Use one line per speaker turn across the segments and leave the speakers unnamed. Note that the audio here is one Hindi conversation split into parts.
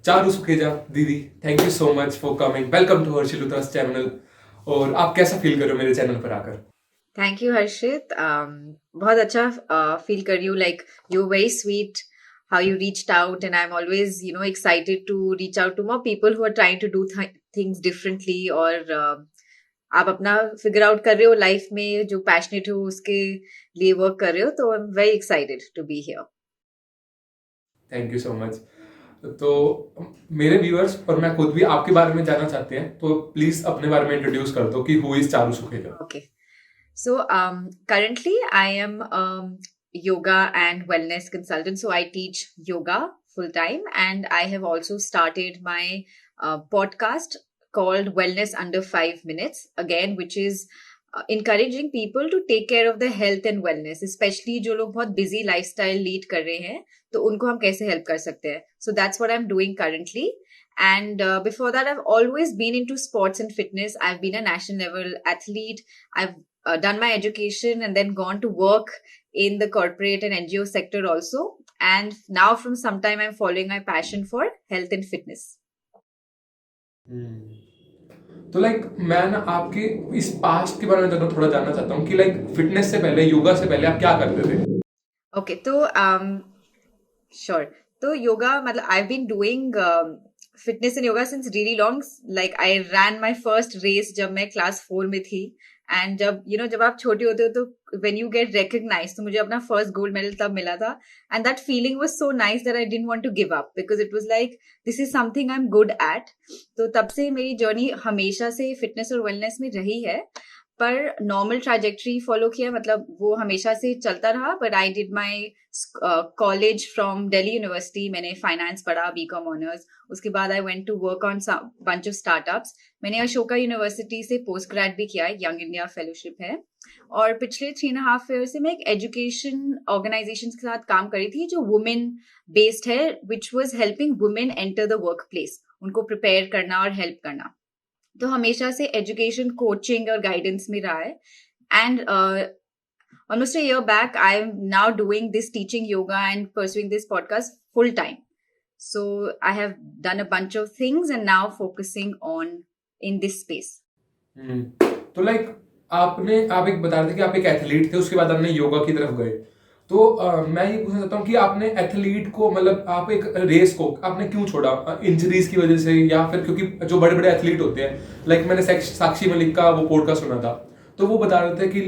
चारू सुखेजा दीदी, thank you so much for coming. Welcome to Harshil Luthra's channel. और आप कैसा फील कर रहे हो मेरे चैनल पर आकर?
थैंक यू हर्षित। बहुत अच्छा फील कर रही हूँ। Like you very sweet how you reached out, and I'm always excited to reach out to more people who are trying to do things differently, और आप अपना फिगर आउट कर रहे हो लाइफ में, जो पैशनेट हो उसके लिए वर्क कर रहे हो, तो I am very excited to be here.
Thank you so much. तो मेरे व्यूअर्स और मैं खुद भी आपके बारे में जानना चाहते हैं, तो प्लीज अपने बारे में इंट्रोड्यूस कर दो कि who is Charu Sukheja.
Okay. So currently I am yoga and wellness consultant. So I teach yoga full time, and I have also started my podcast called Wellness Under 5 Minutes, again, which is encouraging people to take care of their health and wellness, especially जो लोग बहुत busy lifestyle lead कर रहे हैं, तो उनको हम कैसे help कर सकते हैं. So that's what I'm doing currently. And before that, I've always been into sports and fitness. I've been a national level athlete. I've done my education and then gone to work in the corporate and NGO sector also. And now from some time, I'm following my passion for health and fitness.
तो मैं ना आपके इस पास्ट के बारे में थोड़ा जानना चाहता हूँ कि फिटनेस से पहले, योगा से पहले आप क्या करते थे?
Okay, तो sure. तो yoga, मतलब I've been doing fitness and yoga since really long. Like I ran my first race जब मैं class 4 में थी. And जब आप छोटे होते हो तो when you get recognized, तो मुझे अपना first gold medal तब मिला था. And that feeling was so nice that I didn't want to give up, because it was like this is something I'm good at. तो तब से मेरी journey हमेशा से fitness और wellness में रही है. पर नॉर्मल ट्रैजेक्टरी फॉलो किया, मतलब वो हमेशा से चलता रहा. But I did my college from Delhi university. मैंने फाइनेंस पढ़ा, बीकॉम ऑनर्स. उसके बाद I went to work on bunch of startups. मैंने अशोका यूनिवर्सिटी से पोस्ट ग्रेड भी किया, यंग इंडिया फेलोशिप है. और पिछले 3.5 ईयर से मैं एक एजुकेशन ऑर्गेनाइजेशन के साथ काम करी थी, जो वुमेन बेस्ड है, which was helping women enter the work place, उनको प्रिपेयर करना और हेल्प करना. तो हमेशा से एजुकेशन, कोचिंग और गाइडेंस में रहा है. And almost a year back, I am now doing this teaching yoga and pursuing this podcast full time. So I have done a bunch of things and now focusing on in this space.
तो आप एक बता रहे थे कि आप एक एथलीट थे, उसके बाद आपने योगा की तरफ गए। तो मैं ये पूछना चाहता हूँ कि आपने एथलीट को, मतलब आप एक रेस को आपने क्यों छोड़ा? इंजरीज की वजह से, या फिर क्योंकि जो बड़े बड़े एथलीट होते हैं, मैंने साक्षी मलिक का वो पॉडकास्ट सुना था, तो वो बता रहे थे कि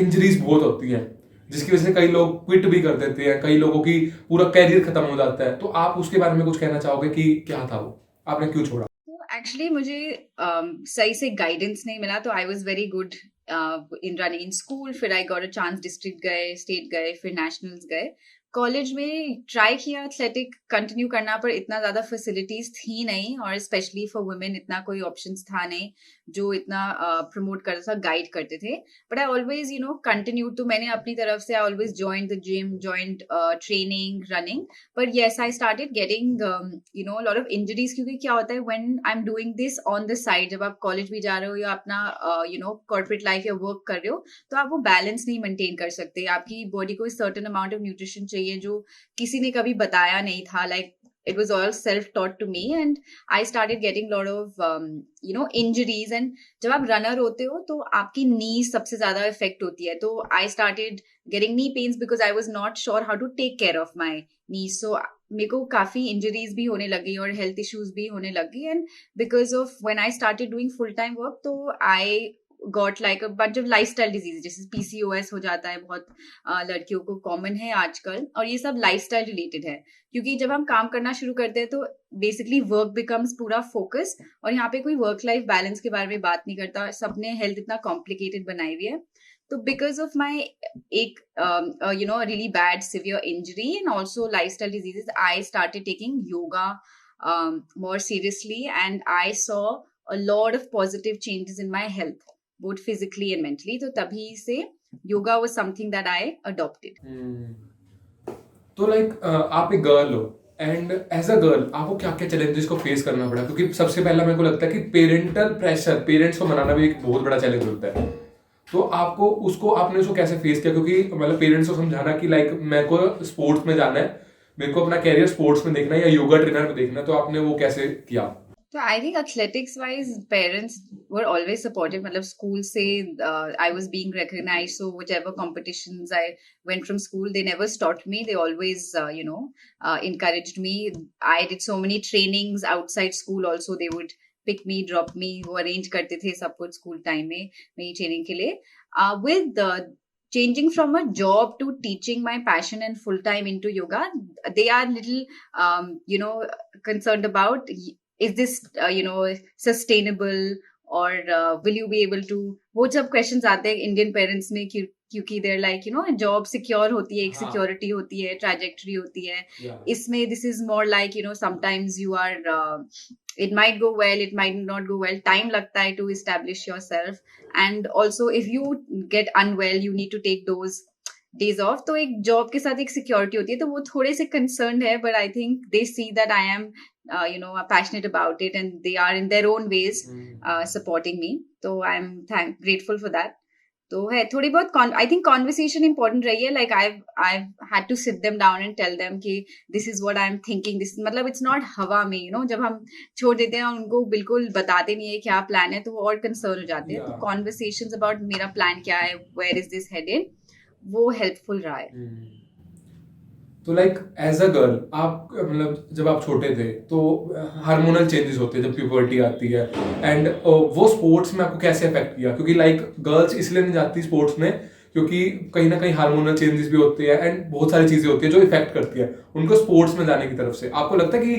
इंजरीज बहुत होती हैं, जिसकी वजह से कई लोग क्विट भी कर देते हैं, कई लोगों की पूरा कैरियर खत्म हो जाता है। तो आप उसके बारे में कुछ कहना चाहोगे कि क्या था वो, आपने क्यों छोड़ा?
एक्चुअली मुझे सही से गाइडेंस नहीं मिला. तो I was very good in running in school. फिर I got a chance, district गए, स्टेट गए, फिर नेशनल्स गए. कॉलेज में ट्राई किया एथलेटिक कंटिन्यू करना, पर इतना ज्यादा फैसिलिटीज थी नहीं, और स्पेशली फॉर वुमेन इतना कोई ऑप्शंस था नहीं जो इतना प्रमोट करता था, गाइड करते थे. But I always continue. तो मैंने अपनी तरफ से I always join the gym, joint training, running. पर yes, I started getting lot of injuries. क्योंकि क्या होता है, when I am doing this on the side, जब आप कॉलेज भी जा रहे हो या अपना कॉर्पोरेट लाइफ या वर्क कर रहे हो, तो आप वो बैलेंस नहीं मेंटेन कर सकते. आपकी बॉडी को सर्टेन अमाउंट ऑफ न्यूट्रिशन चाहिए जो किसी ने कभी बताया नहीं था. Like it was all self-taught to me, and I started getting lot of injuries. And जब आप रनर होते हो तो आपकी नी सबसे ज्यादा इफेक्ट होती है. तो I started getting knee pains because I was not sure how to take care of my knees. So मेरे को काफी इंजरीज भी होने लगी और हेल्थ इश्यूज भी होने लगी. And because of when I started doing full time work, तो I got like a bunch of lifestyle disease, जैसे पीसीओएस हो जाता है, बहुत लड़कियों को कॉमन है आजकल. और ये सब लाइफस्टाइल रिलेटेड है, क्योंकि जब हम काम करना शुरू करते हैं तो बेसिकली वर्क बिकम्स पूरा फोकस. और यहाँ पे कोई वर्क लाइफ बैलेंस के बारे में बात नहीं करता. सबने हेल्थ इतना कॉम्प्लिकेटेड बनाई हुई है. तो बिकॉज ऑफ माई एक really bad severe injury and also lifestyle diseases, I started taking yoga more seriously, and I saw a lot of positive changes in my health, both physically and mentally. तो तभी से yoga was something that I adopted.
तो आप एक गर्ल हो, एंड एज अ गर्ल आपको क्या क्या चैलेंजेस को फेस करना पड़ा? क्योंकि सबसे पहला मेरे को लगता है कि पेरेंटल प्रेशर, पेरेंट्स को मनाना भी एक बहुत बड़ा चैलेंज होता है. तो आपने उसको कैसे फेस किया? क्योंकि मतलब पेरेंट्स को समझाना कि मेरे को स्पोर्ट्स में जाना है, मेरे को अपना कैरियर स्पोर्ट्स में देखना है या योगा ट्रेनर में देखना है, तो आपने वो कैसे किया?
So I think athletics wise, parents were always supportive. मतलब school से I was being recognized. So whichever competitions I went from school, they never stopped me. They always, encouraged me. I did so many trainings outside school. Also, they would pick me, drop me. वो arrange करते थे सब कुछ school time में मेरी training के लिए. With changing from a job to teaching my passion and full time into yoga, they are little, concerned about is this sustainable or will you be able to, वो सब questions आते हैं Indian parents में क्योंकि they're like job secure होती है, एक
हाँ.
security होती है, trajectory होती है.
Yeah.
इसमें this is more like sometimes you are it might go well, it might not go well. Time लगता है to establish yourself, and also if you get unwell, you need to take those days off. तो एक job के साथ एक security होती है, तो वो थोड़े से concerned है, but I think they see that I am passionate about it, and they are in their own ways supporting me. So I'm grateful for that. तो है थोड़ी बहुत आई थिंक कॉन्वर्सेशन इंपॉर्टेंट रही है. Like I had to sit them down and tell them कि this is what I am thinking. This मतलब इट्स नॉट हवा में जब हम छोड़ देते हैं और उनको बिल्कुल बताते नहीं है क्या प्लान है, तो वो और कंसर्न हो जाते हैं. तो कॉन्वर्सेशंस अबाउट मेरा प्लान क्या है, वेयर इज दिस हेडेड, वो हेल्पफुल रहा है.
तो लाइक एज अ गर्ल, आप मतलब जब आप छोटे थे तो हार्मोनल चेंजेस होते हैं जब प्यूबर्टी आती है, एंड वो स्पोर्ट्स में आपको कैसे अफेक्ट किया? क्योंकि लाइक गर्ल्स इसलिए नहीं जाती स्पोर्ट्स में क्योंकि कहीं ना कहीं हार्मोनल चेंजेस भी होते हैं एंड बहुत सारी चीजें होती है जो इफेक्ट करती है उनको स्पोर्ट्स में जाने की तरफ से. आपको लगता है कि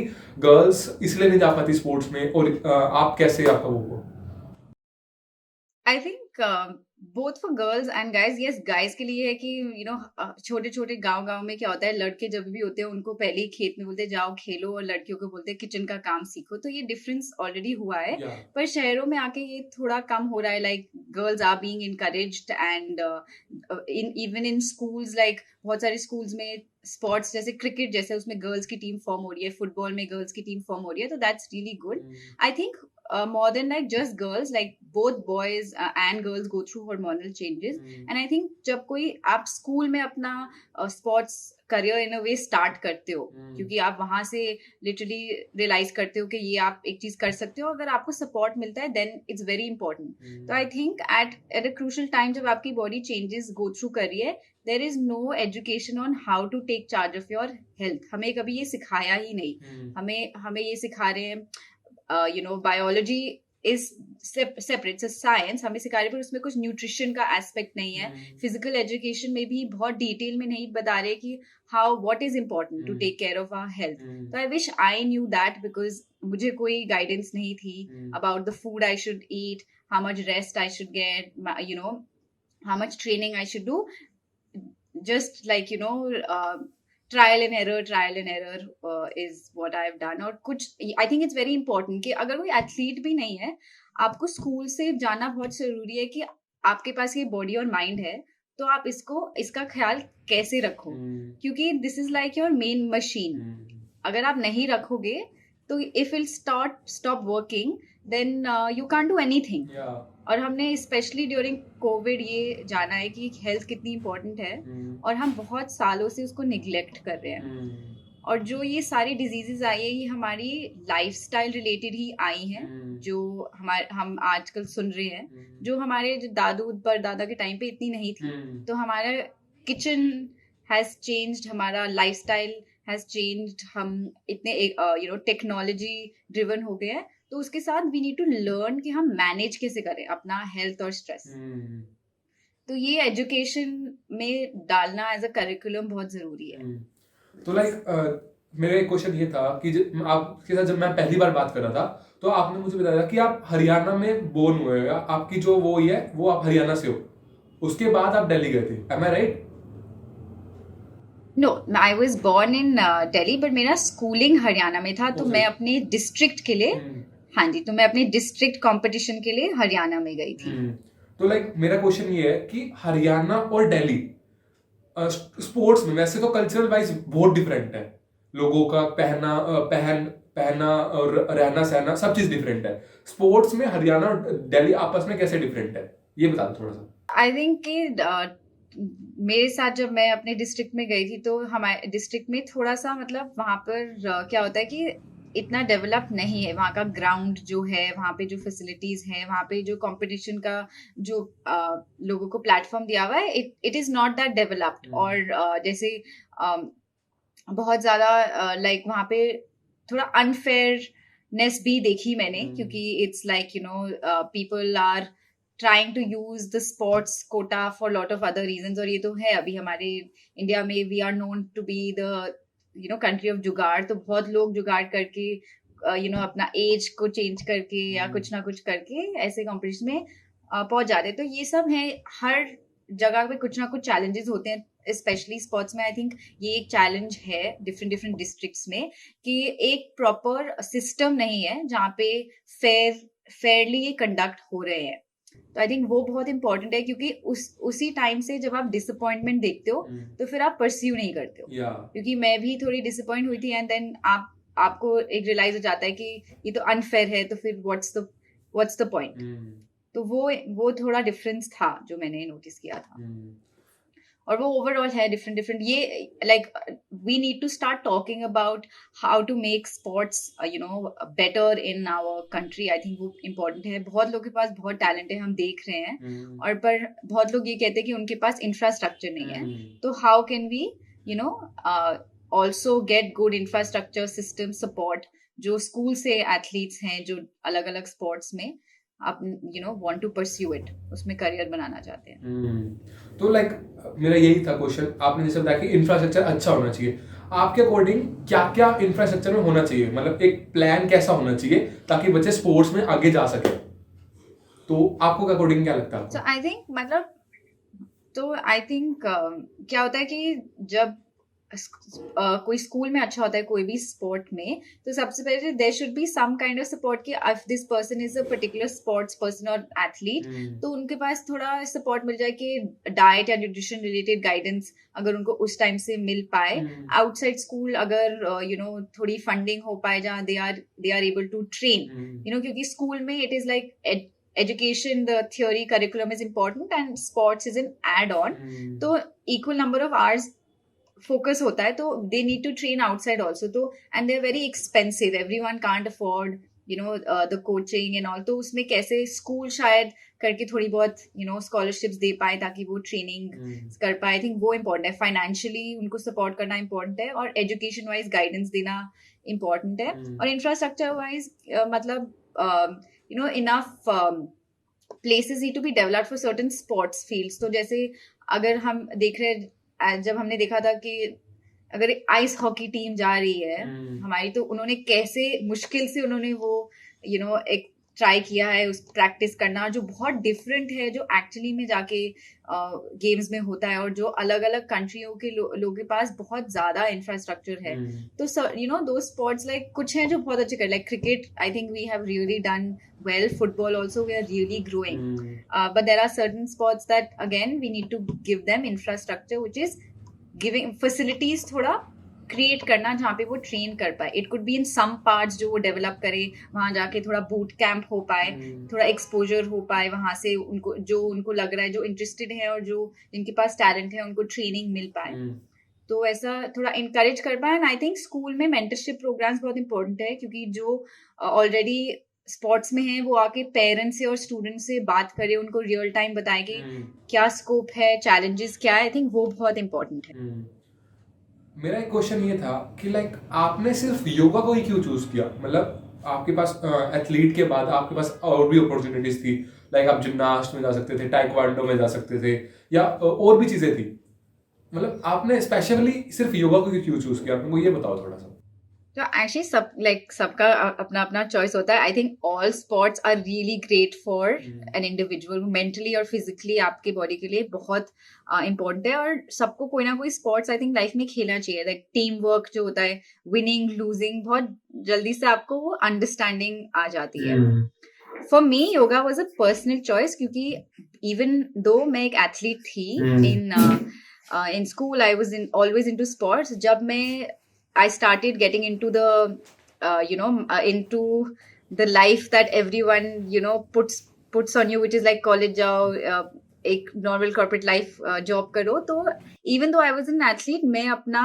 गर्ल्स इसलिए नहीं जा पाती स्पोर्ट्स में, और आप कैसे आपका वो?
I think both for girls and guys. Yes, guys के लिए है कि छोटे छोटे गांव में क्या होता है, लड़के जब भी होते हैं उनको पहले ही खेत में बोलते हैं जाओ खेलो, और लड़कियों को बोलते हैं किचन का काम सीखो. तो ये डिफरेंस ऑलरेडी हुआ है. पर शहरों में आके ये थोड़ा कम हो रहा है. Like girls are being encouraged, and even in schools, like बहुत सारे स्कूल्स में स्पोर्ट्स जैसे क्रिकेट जैसे उसमें गर्ल्स की टीम फॉर्म हो रही है, फुटबॉल में गर्ल्स की टीम फॉर्म हो रही है. तो that's really good. I think more than like just girls, like both boys and girls go through hormonal changes. And I think जब कोई आप स्कूल में अपना sports career in a way start करते हो, क्योंकि आप वहां से लिटरली रियलाइज करते हो कि ये आप एक चीज कर सकते हो, अगर आपको सपोर्ट मिलता है देन इट्स वेरी इंपॉर्टेंट. तो I think at a crucial time जब आपकी बॉडी चेंजेस गो थ्रू कर रही है, there is no education on how to take charge of your health. हमें कभी ये सिखाया ही नहीं. हमें ये सिखा रहे हैं biology is separate, it's a science. हमें सिखा रहे, पर उसमें कुछ न्यूट्रिशन का एस्पेक्ट नहीं है. फिजिकल एजुकेशन में भी बहुत डिटेल में नहीं बता रहे कि what is important to take care of our health. So I wish I knew that, because मुझे कोई गाइडेंस नहीं थी about the food I should eat, how much rest I should get, how much training I should do. Just like trial and error is what I've done. और कुछ I think it's very important कि अगर कोई एथलीट भी नहीं है, आपको स्कूल से जाना बहुत जरूरी है कि आपके पास ये बॉडी और माइंड है, तो आप इसका ख्याल कैसे रखो, क्योंकि this is like your main machine. अगर आप नहीं रखोगे तो if it stop working, then you can't do anything. और हमने स्पेशली ड्यूरिंग कोविड ये जाना है कि हेल्थ कितनी इंपॉर्टेंट है, और हम बहुत सालों से उसको निग्लेक्ट कर रहे हैं. और जो ये सारी डिजीजेस आई है, ये हमारी लाइफस्टाइल रिलेटेड ही आई हैं, जो हम आजकल सुन रहे हैं, जो हमारे दादू परदादा के टाइम पे इतनी नहीं थी. तो हमारा किचन हैज चेंज्ड, हमारा लाइफस्टाइल हैज चेंज्ड, हम इतने टेक्नोलॉजी ड्रिवन हो गए हैं. तो उसके साथ वी नीड टू लर्न कि हम मैनेज कैसे करें अपना हेल्थ और स्ट्रेस. तो ये एजुकेशन में डालना एज अ करिकुलम बहुत जरूरी है.
तो लाइक मेरा एक क्वेश्चन ये था कि आपके साथ जब मैं पहली बार बात कर रहा था, तो आपने मुझे बताया कि आप हरियाणा में बोर्न हुए हो, आपकी जो वो है वो आप हरियाणा से हो, उसके बाद आप दिल्ली गए थे. Am I right?
No, I was born in Delhi, but मेरा स्कूलिंग हरियाणा में था. तो मैं अपने डिस्ट्रिक्ट के लिए, हाँ जी, तो मैं अपने डिस्ट्रिक्ट कंपटीशन के लिए हरियाणा में गई थी.
तो लाइक मेरा क्वेश्चन ये है कि हरियाणा और दिल्ली स्पोर्ट्स में वैसे तो कल्चरल वाइज बहुत डिफरेंट है, लोगों का पहना और रहना सहना सब चीज डिफरेंट है. स्पोर्ट्स में हरियाणा और दिल्ली आपस में कैसे डिफरेंट है, ये बता दो थोड़ा सा.
आई थिंक कि मेरे साथ जब मैं अपने डिस्ट्रिक्ट में गई थी तो हमारे डिस्ट्रिक्ट में थोड़ा सा मतलब वहाँ पर क्या होता है कि इतना डेवलप नहीं है वहाँ का ग्राउंड जो है, वहाँ पे जो फैसिलिटीज है, वहाँ पे जो कंपटीशन का जो लोगों को प्लेटफॉर्म दिया हुआ है, it is not that developed. और जैसे बहुत ज्यादा लाइक वहाँ पे थोड़ा अनफेयरनेस भी देखी मैंने, क्योंकि it's like people are trying to use the sports quota for lot of other reasons. और ये तो है अभी हमारे इंडिया में, we are known to be the country of jugaad. तो बहुत लोग जुगाड़ करके अपना एज को चेंज करके या कुछ ना कुछ करके ऐसे कॉम्पिटिशन में पहुंच जाते हैं। तो ये सब है, हर जगह पे कुछ ना कुछ चैलेंजेस होते हैं, स्पेशली स्पोर्ट्स में। आई थिंक ये एक चैलेंज है डिफरेंट डिफरेंट डिस्ट्रिक्ट्स में कि एक प्रॉपर सिस्टम नहीं है जहाँ पे फेयरली ये कंडक्ट हो रहे हैं। तो आई थिंक वो बहुत इंपॉर्टेंट है, क्योंकि उसी टाइम से जब आप डिसअपॉइंटमेंट देखते हो तो फिर आप परस्यू नहीं करते हो। क्योंकि मैं भी थोड़ी डिसअपॉइंट हुई थी, एंड देन आपको एक रियलाइज हो जाता है कि ये तो अनफेयर है, तो फिर व्हाट्स द पॉइंट। तो वो थोड़ा डिफरेंस था जो मैंने नोटिस किया था। और वो ओवरऑल है डिफरेंट डिफरेंट। ये like we need to start talking about how to make sports better in our country. I think वो इम्पोर्टेंट है। बहुत लोगों के पास बहुत टैलेंट है, हम देख रहे हैं, और पर बहुत लोग ये कहते हैं कि उनके पास इंफ्रास्ट्रक्चर नहीं है। तो how can we also get good infrastructure system support, जो स्कूल से एथलीट्स हैं जो अलग अलग स्पोर्ट्स में आप वांट टू परस्यू इट, उसमें करियर बनाना चाहते हैं।
तो लाइक मेरा यही था क्वेश्चन। आपने जैसे बताया कि इंफ्रास्ट्रक्चर अच्छा होना चाहिए, आपके अकॉर्डिंग क्या क्या इंफ्रास्ट्रक्चर में होना चाहिए? मतलब एक प्लान कैसा होना चाहिए ताकि बच्चे स्पोर्ट्स में आगे जा सके? तो आपको अकॉर्डिंग क्या लगता है?
So I think मतलब तो आई थिंक क्या होता है कि जब कोई स्कूल में अच्छा होता है, कोई भी स्पोर्ट में, तो सबसे पहले there should be some kind of support कि if this person is a particular sports person और एथलीट, तो उनके पास थोड़ा सपोर्ट मिल जाए कि डाइट या न्यूट्रिशन रिलेटेड गाइडेंस अगर उनको उस टाइम से मिल पाए। आउटसाइड स्कूल अगर थोड़ी फंडिंग हो पाए जहाँ they are able to train, क्योंकि स्कूल में it is like education, the theory curriculum is important and sports is an add-on. तो equal number of hours focus होता है, तो they need to train outside also. तो and they're very expensive, everyone can't afford the coaching and all. तो उसमें कैसे स्कूल शायद करके थोड़ी बहुत scholarships दे पाए ताकि वो ट्रेनिंग कर पाए। आई थिंक वो इम्पोर्टेंट है। फाइनेंशियली उनको सपोर्ट करना इम्पोर्टेंट है, और एजुकेशन वाइज गाइडेंस देना इम्पोर्टेंट है। और इंफ्रास्ट्रक्चर वाइज मतलब enough places need to be developed for certain sports fields. तो जैसे अगर हम देख रहे, जब हमने देखा था कि अगर आइस हॉकी टीम जा रही है हमारी, तो उन्होंने कैसे मुश्किल से उन्होंने वो एक ट्राई किया है उस प्रैक्टिस करना, जो बहुत डिफरेंट है जो एक्चुअली में जाके गेम्स में होता है, और जो अलग अलग कंट्रियों के लोगों के पास बहुत ज्यादा इंफ्रास्ट्रक्चर है। तो दो स्पोर्ट्स लाइक कुछ हैं जो बहुत अच्छे कर, like cricket I think we have really done well, football also we are really growing, but there are certain sports that again we need to give them infrastructure, which is giving facilities थोड़ा क्रिएट करना जहाँ पे वो ट्रेन कर पाए। It could be in some parts जो वो डेवलप करे, वहाँ जाके थोड़ा बूट कैंप हो पाए, थोड़ा एक्सपोजर हो पाए, वहाँ से उनको लग रहा है, जो इंटरेस्टेड है और जो जिनके पास टैलेंट है, उनको ट्रेनिंग मिल पाए। तो ऐसा थोड़ा इनकरेज कर पाए। एंड आई थिंक स्कूल में मेंटरशिप प्रोग्राम्स बहुत इंपॉर्टेंट है, क्योंकि जो ऑलरेडी स्पोर्ट्स में है वो आके पेरेंट्स से और स्टूडेंट्स से बात करे, उनको रियल टाइम बताए कि क्या स्कोप है, चैलेंजेस क्या है। आई थिंक वो बहुत इंपॉर्टेंट है।
मेरा एक क्वेश्चन ये था कि लाइक आपने सिर्फ योगा को ही क्यों चूज किया? मतलब आपके पास एथलीट के बाद आपके पास और भी अपॉर्चुनिटीज थी, लाइक आप जिम्नास्ट में जा सकते थे, टाइक्वांडो में जा सकते थे, या और भी चीजें थी। मतलब आपने स्पेशली सिर्फ योगा को क्यों चूज किया? आपको ये बताओ थोड़ा सा।
तो एक्चुअली सबका अपना अपना चॉइस होता है। I think all sports are really great for an individual, mentally और फिजिकली आपके बॉडी के लिए बहुत इम्पोर्टेंट है। और सबको कोई ना कोई स्पोर्ट्स आई थिंक लाइफ में खेलना चाहिए। लाइक टीम वर्क जो होता है, विनिंग लूजिंग, बहुत जल्दी से आपको वो अंडरस्टैंडिंग आ जाती है। For me yoga was a personal choice, क्योंकि इवन दो मैं एक एथलीट थी in school, I was always into sports. जब मैं I started getting into into the life that everyone puts on you, which is like college jao, एक नॉर्मल कॉर्पोरेट लाइफ जॉब करो, तो even though I was an athlete, मैं अपना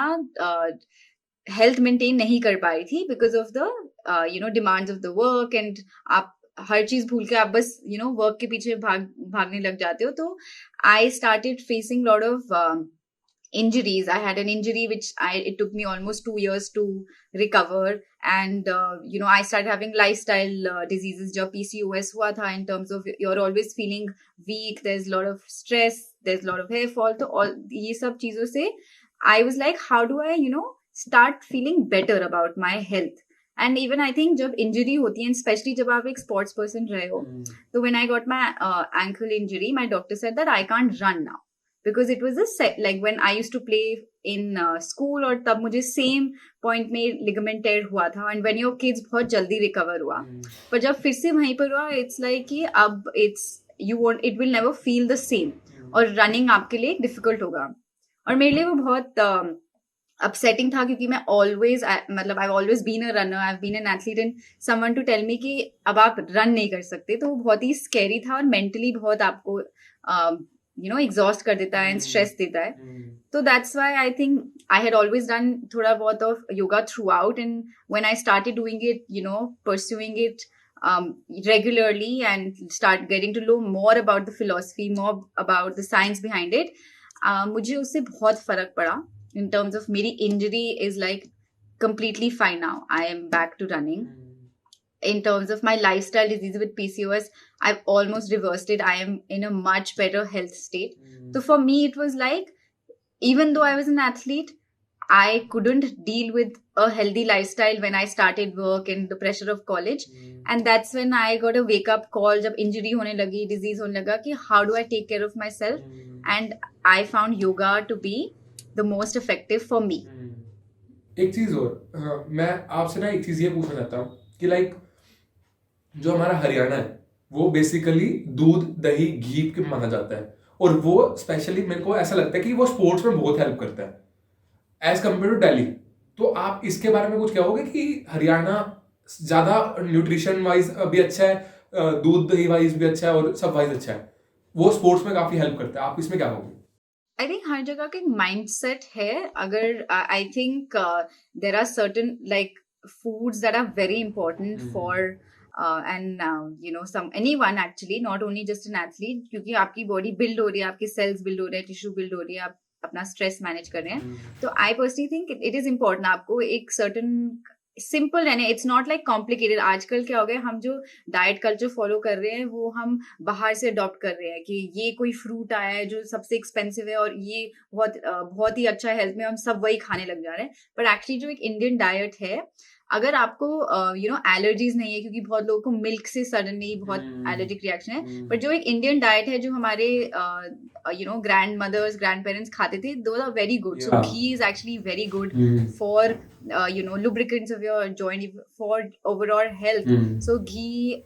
हेल्थ मेंटेन नहीं कर पा रही थी because of the demands of the work, and आप हर चीज भूल के आप बस वर्क के पीछे भागने लग जाते हो. तो I started facing lot of injuries. I had an injury which it took me almost 2 years to recover, and I started having lifestyle diseases. जब PCOS हुआ था, in terms of you're always feeling weak, there's a lot of stress, there's a lot of hair fall. तो all ये सब चीजों से I was like, how do I start feeling better about my health? And even I think जब injury होती है, especially जब आप एक sports person रहे हो, तो when I got my ankle injury, my doctor said that I can't run now. Because it was like when I used to play in school, और तब मुझे same point में ligament tear हुआ था, and when your kids बहुत जल्दी recover हुआ, पर जब फिर से वहीं पर हुआ, it's like कि अब it will never feel the same, और running आपके लिए difficult होगा. और मेरे लिए वो बहुत upsetting था, क्योंकि मैं I've always been a runner, I've been an athlete, and someone to tell me कि अब आप run नहीं कर सकते, तो वो बहुत ही scary था, और mentally बहुत आपको exhaust कर देता है and stress देता है. So that's why I think I had always done थोड़ा बहुत of yoga throughout, and when I started doing it, pursuing it regularly, and start getting to know more about the philosophy, more about the science behind it, मुझे उससे बहुत फर्क पड़ा. In terms of मेरी injury is like completely fine now. I am back to running. In terms of my lifestyle disease with PCOS, I've almost reversed it. I am in a much better health state. So for me, it was like, even though I was an athlete, I couldn't deal with a healthy lifestyle when I started work and the pressure of college. And that's when I got a wake-up call, जब injury होने लगी, disease होने लगा, कि how do I take care of myself? And I found yoga to be the most effective for me.
एक चीज और, मैं आपसे ना एक चीज ये पूछना चाहता हूँ कि लाइक जो हमारा हरियाणा है वो बेसिकली दूध दही घी के माना जाता है, और वो स्पेशली मेरे को ऐसा लगता है कि वो स्पोर्ट्स में बहुत हेल्प करता है एज कम्पेयर टू दिल्ली. तो आप इसके बारे में कुछ कहोगे कि हरियाणा ज्यादा न्यूट्रिशन वाइज भी अच्छा है, दूध दही वाइज भी अच्छा है, और सब वाइज अच्छा है, वो स्पोर्ट्स में काफी हेल्प करता है, आप इसमें क्या कहोगे?
I think हर जगह का एक mindset है. अगर I think there are certain like foods that are very important for and anyone actually, not only just an athlete, क्योंकि आपकी body build हो रही है, आपकी cells build हो रहे हैं, tissue build हो रही है, आप अपना stress manage कर रहे हैं. तो I personally think it is important आपको एक certain सिंपल रहने. It's not like complicated. आजकल क्या हो गया, हम जो डाइट कल्चर फॉलो कर रहे हैं वो हम बाहर से अडॉप्ट कर रहे हैं, कि ये कोई फ्रूट आया है जो सबसे एक्सपेंसिव है और ये बहुत ही अच्छा है हेल्थ में, हम सब वही खाने लग जा रहे हैं. बट एक्चुअली जो एक इंडियन डाइट है, अगर आपको एलर्जीज नहीं है, क्योंकि बहुत लोगों को मिल्क से सडनली बहुत एलर्जिक रिएक्शन है, बट जो एक इंडियन डाइट है जो हमारे ग्रैंड मदर्स ग्रैंड पेरेंट्स खाते थे, those are very good. So ghee is actually very good for lubricants of your joint, for overall health. So ghee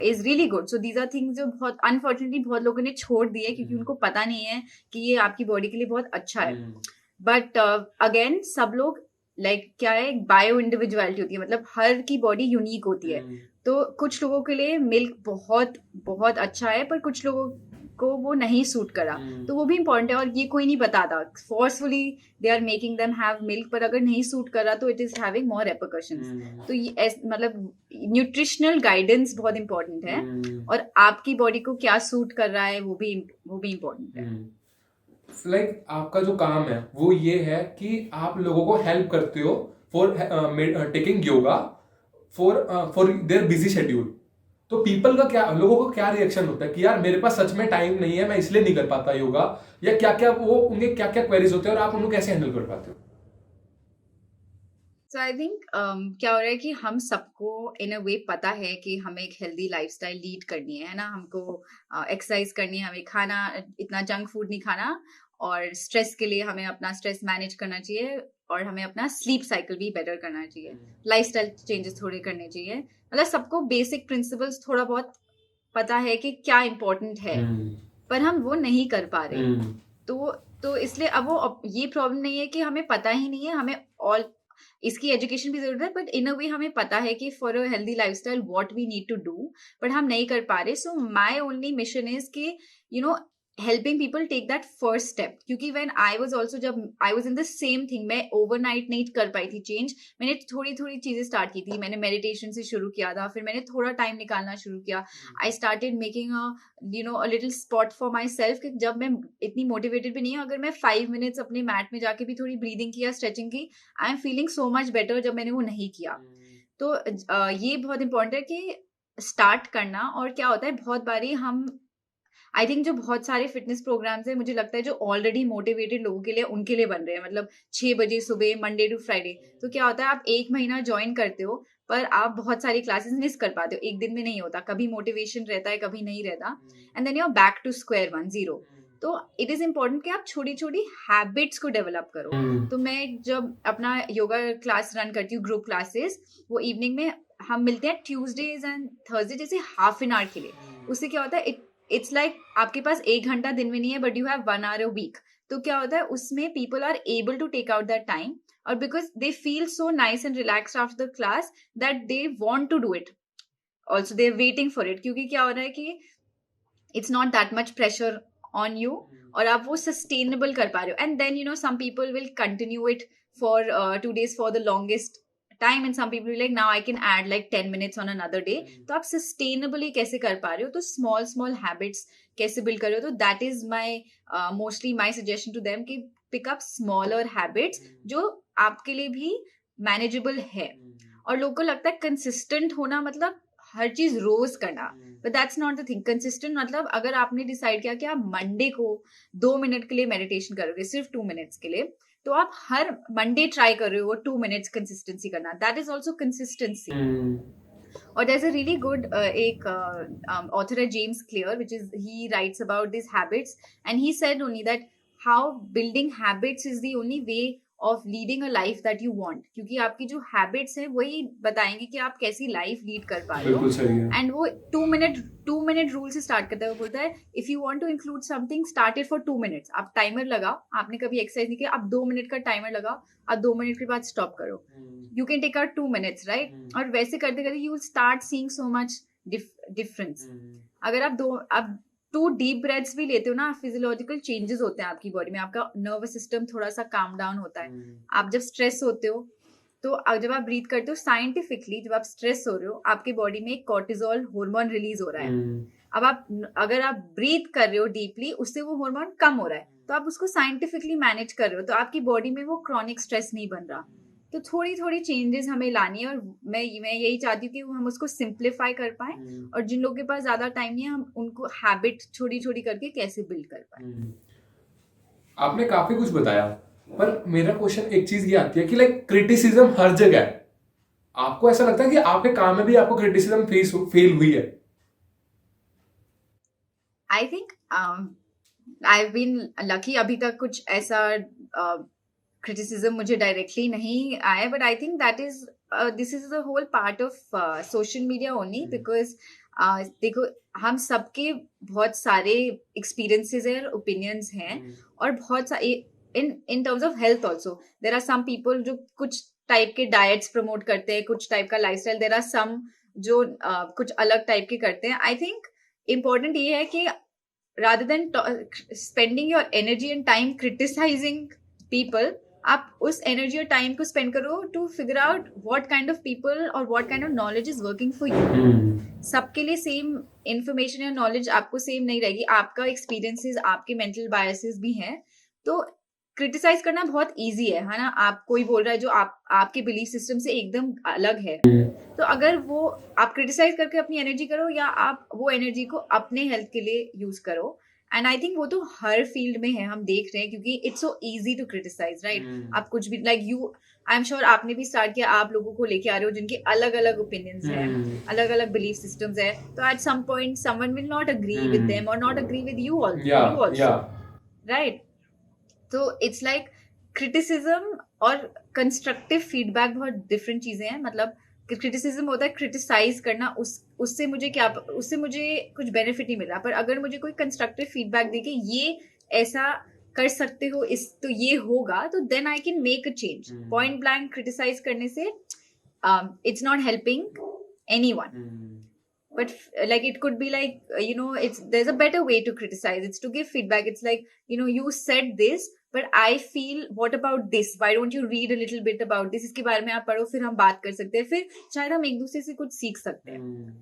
is really good. So these are things जो बहुत unfortunately बहुत लोगों ने छोड़ दिए, क्योंकि उनको पता नहीं है कि ये आपकी बॉडी के लिए बहुत अच्छा है. बट अगेन सब लोग क्या है, बायो इंडिविजुअलिटी होती है, मतलब हर की बॉडी यूनिक होती है. तो कुछ लोगों के लिए मिल्क बहुत बहुत अच्छा है, पर कुछ लोगों को वो नहीं सूट करा, तो वो भी इम्पोर्टेंट है. और ये कोई नहीं बताता, forcefully they are making them have milk, पर अगर नहीं सूट करा तो it is having more repercussions. तो ये मतलब न्यूट्रिशनल गाइडेंस बहुत इंपॉर्टेंट है, और आपकी बॉडी को क्या सूट कर रहा है वो भी इम्पोर्टेंट है.
लाइक आपका जो काम है वो ये है कि आप लोगों को हेल्प करते हो for taking yoga for their busy schedule. तो लोगों का क्या रिएक्शन होता है कि यार मेरे पास सच में टाइम नहीं है, मैं इसलिए नहीं कर पाता योगा, या उनके क्या क्या क्वेरीज होते हैं और आप उनको कैसे हैंडल कर पाते हो?
So I think क्या हो रहा है कि हम सबको in a way पता है कि हमें एक हेल्दी लाइफस्टाइल लीड करनी है ना, हमको एक्सरसाइज करनी है, हमें खाना इतना जंक फूड नहीं खाना, और स्ट्रेस के लिए हमें अपना स्ट्रेस मैनेज करना चाहिए, और हमें अपना स्लीप साइकिल भी बेटर करना चाहिए, लाइफस्टाइल चेंजेस थोड़े करने चाहिए. मतलब सबको बेसिक प्रिंसिपल्स थोड़ा बहुत पता है कि क्या इम्पोर्टेंट है, पर हम वो नहीं कर पा रहे. तो इसलिए अब वो ये प्रॉब्लम नहीं है कि हमें पता ही नहीं है, हमें ऑल इसकी एजुकेशन भी जरूरत है, बट इन अ वे हमें पता है कि for a healthy lifestyle what we need to do, but हम नहीं कर पा रहे. So my only mission is कि helping people take that first step. क्योंकि when I was also, जब I was in the same thing, मैं overnight नहीं कर पाई थी change. मैंने थोड़ी थोड़ी चीजें start की थी. मैंने meditation से शुरू किया था, फिर मैंने थोड़ा time निकालना शुरू किया. I started making a little spot for myself कि जब मैं इतनी motivated भी नहीं हूँ, अगर मैं 5 minutes अपने mat में जाके भी थोड़ी breathing किया, stretching की, I am feeling so much better जब मैंने वो नहीं किया. तो ये बहुत important है कि start करना. और क्या होता है, बहुत बारी हम आई थिंक जो बहुत सारे फिटनेस प्रोग्राम्स हैं, मुझे लगता है जो ऑलरेडी मोटिवेटेड लोगों के लिए, उनके लिए बन रहे हैं. मतलब 6 बजे सुबह, मंडे टू फ्राइडे. तो क्या होता है, आप 1 महीना ज्वाइन करते हो, पर आप बहुत सारी क्लासेस मिस कर पाते हो. एक दिन में नहीं होता, कभी मोटिवेशन रहता है, कभी नहीं रहता. And then you are back to square one, zero. तो इट इज इम्पोर्टेंट कि आप छोटी छोटी हैबिट्स को डेवलप करो. तो मैं जब अपना योगा क्लास रन करती हूँ, ग्रुप क्लासेस, वो इवनिंग में हम मिलते हैं ट्यूजडेज एंड थर्सडे, जैसे हाफ एन आवर के लिए. उससे क्या होता है, इट्स लाइक आपके पास 1 घंटा दिन में नहीं है, but you have 1 hour a week. तो क्या होता है, उसमें people are able to take out that time, और because they feel so nice and relaxed after the class that they want to do it. Also they are waiting for it, क्योंकि क्या हो रहा है कि it's not that much pressure on you, और आप वो सस्टेनेबल कर पा रहे हो. And then some people will continue it for 2 days for the longest time, and some people will like, now I can add like 10 minutes on another day. तो आप sustainably कैसे कर पा रहे हो, तो small habits कैसे build कर रहे हो. तो that is my mostly my suggestion to them कि pick up smaller habits जो आपके लिए भी manageable है. और लोगों को लगता है consistent होना मतलब हर चीज रोज करना, but that's not the thing. consistent मतलब अगर आपने डिसाइड किया कि आप मंडे को 2 मिनट के लिए मेडिटेशन करोगे, सिर्फ 2 मिनट्स के लिए, तो आप हर मंडे ट्राई कर रहे हो 2 मिनट्स कंसिस्टेंसी करना. That is also consistency. और there's a really good एक author है, James Clear, which is he writes about these habits, and he said only that how building habits is the only way of leading a life that you want. क्योंकि आपकी जो habits हैं वही बताएंगे कि आप कैसी लाइफ लीड कर पा रहे हो. एंड वो 2 मिनट रूल से स्टार्ट करता है. वो बोलता है, if you want to include something, start it for 2 minutes. आप टाइमर लगाओ, आपने कभी एक्सरसाइज नहीं किया, आप 2 मिनट का टाइमर लगाओ, आप 2 मिनट के बाद स्टॉप करो. You can take out 2 minutes, right? और वैसे करते करते you will start seeing so much difference. अगर आप 2 डीप ब्रेथ्स भी लेते हो ना, फिजियोलॉजिकल चेंजेस होते हैं आपकी बॉडी में. आपका नर्वस सिस्टम थोड़ा सा काम डाउन होता है. आप जब स्ट्रेस होते हो, तो जब आप ब्रीथ करते हो, साइंटिफिकली जब आप स्ट्रेस हो रहे हो, आपके बॉडी में कॉर्टिजोल हार्मोन रिलीज हो रहा है. अब अगर आप ब्रीथ कर रहे हो डीपली, उससे वो हार्मोन कम हो रहा है. तो आप उसको साइंटिफिकली मैनेज कर रहे हो, तो आपकी बॉडी में वो क्रॉनिक स्ट्रेस नहीं बन रहा. तो थोड़ी थोड़ी चेंजेस हमें लानी है, और मैं यही चाहती हूँ कि हम उसको सिंप्लीफाई कर पाए. और जिन लोगों के पास ज्यादा टाइम नहीं है, हम उनको हैबिट छोटी छोटी करके कैसे बिल्ड कर पाए.
आपने काफी कुछ बताया, पर मेरा क्वेश्चन एक चीज ये आती है कि लाइक क्रिटिसिज्म हर जगह है. आपको ऐसा लगता है कि आपके काम में भी आपको क्रिटिसिज्म फेल हुई है?
I think I have been lucky. अभी तक कुछ ऐसा criticism मुझे डायरेक्टली नहीं आया, but I think that is this is the whole part of social media only. Because देखो, हम सबके बहुत सारे एक्सपीरियंसेस हैं, ओपिनियंस हैं, और बहुत सारे in terms of health also. There are some people जो कुछ टाइप के डाइट्स प्रमोट करते हैं, कुछ टाइप का लाइफस्टाइल. देर आर सम जो कुछ अलग टाइप के करते हैं. आई थिंक इम्पोर्टेंट ये है कि rather than spending your energy and time criticizing people, आप उस एनर्जी और टाइम को स्पेंड करो to figure out what kind of people और what kind of knowledge is working for you. सबके लिए सेम इंफॉर्मेशन या नॉलेज आपको सेम नहीं रहेगी. आपका एक्सपीरियंसेस, आपके मेंटल बायसेस भी हैं. तो क्रिटिसाइज करना बहुत इजी है ना. आप कोई बोल रहा है जो आपके बिलीफ सिस्टम से एकदम अलग है, तो अगर वो आप क्रिटिसाइज करके अपनी एनर्जी करो, या आप वो एनर्जी को अपने हेल्थ के लिए यूज करो. एंड आई थिंक वो तो हर फील्ड में है, हम देख रहे हैं, क्योंकि it's so easy to criticize, right? आप कुछ भी like you, I am sure आपने भी स्टार्ट किया, आप लोगों को लेके आ रहे हो जिनके अलग अलग ओपिनियंस हैं, अलग अलग बिलीफ सिस्टम्स है. तो at some point someone will not agree with them और not agree with you also, right? तो इट्स लाइक क्रिटिसिज्म और कंस्ट्रक्टिव फीडबैक बहुत डिफरेंट चीजें हैं. मतलब क्रिटिसिज्म होता है क्रिटिसाइज करना, उससे मुझे कुछ बेनिफिट नहीं मिल रहा, पर अगर मुझे कोई कंस्ट्रक्टिव फीडबैक दे के ये ऐसा कर सकते हो, तो ये होगा, तो then I can make a change. Point blank criticize करने से it's not helping anyone. but like it could be like it's there's a better way to criticize. It's to give feedback. It's like you said this, but I feel what about this, why don't you read a little bit about this, इसके बारे में आप पढ़ो, फिर हम बात कर सकते हैं, फिर शायद हम एक दूसरे से कुछ सीख सकते हैं।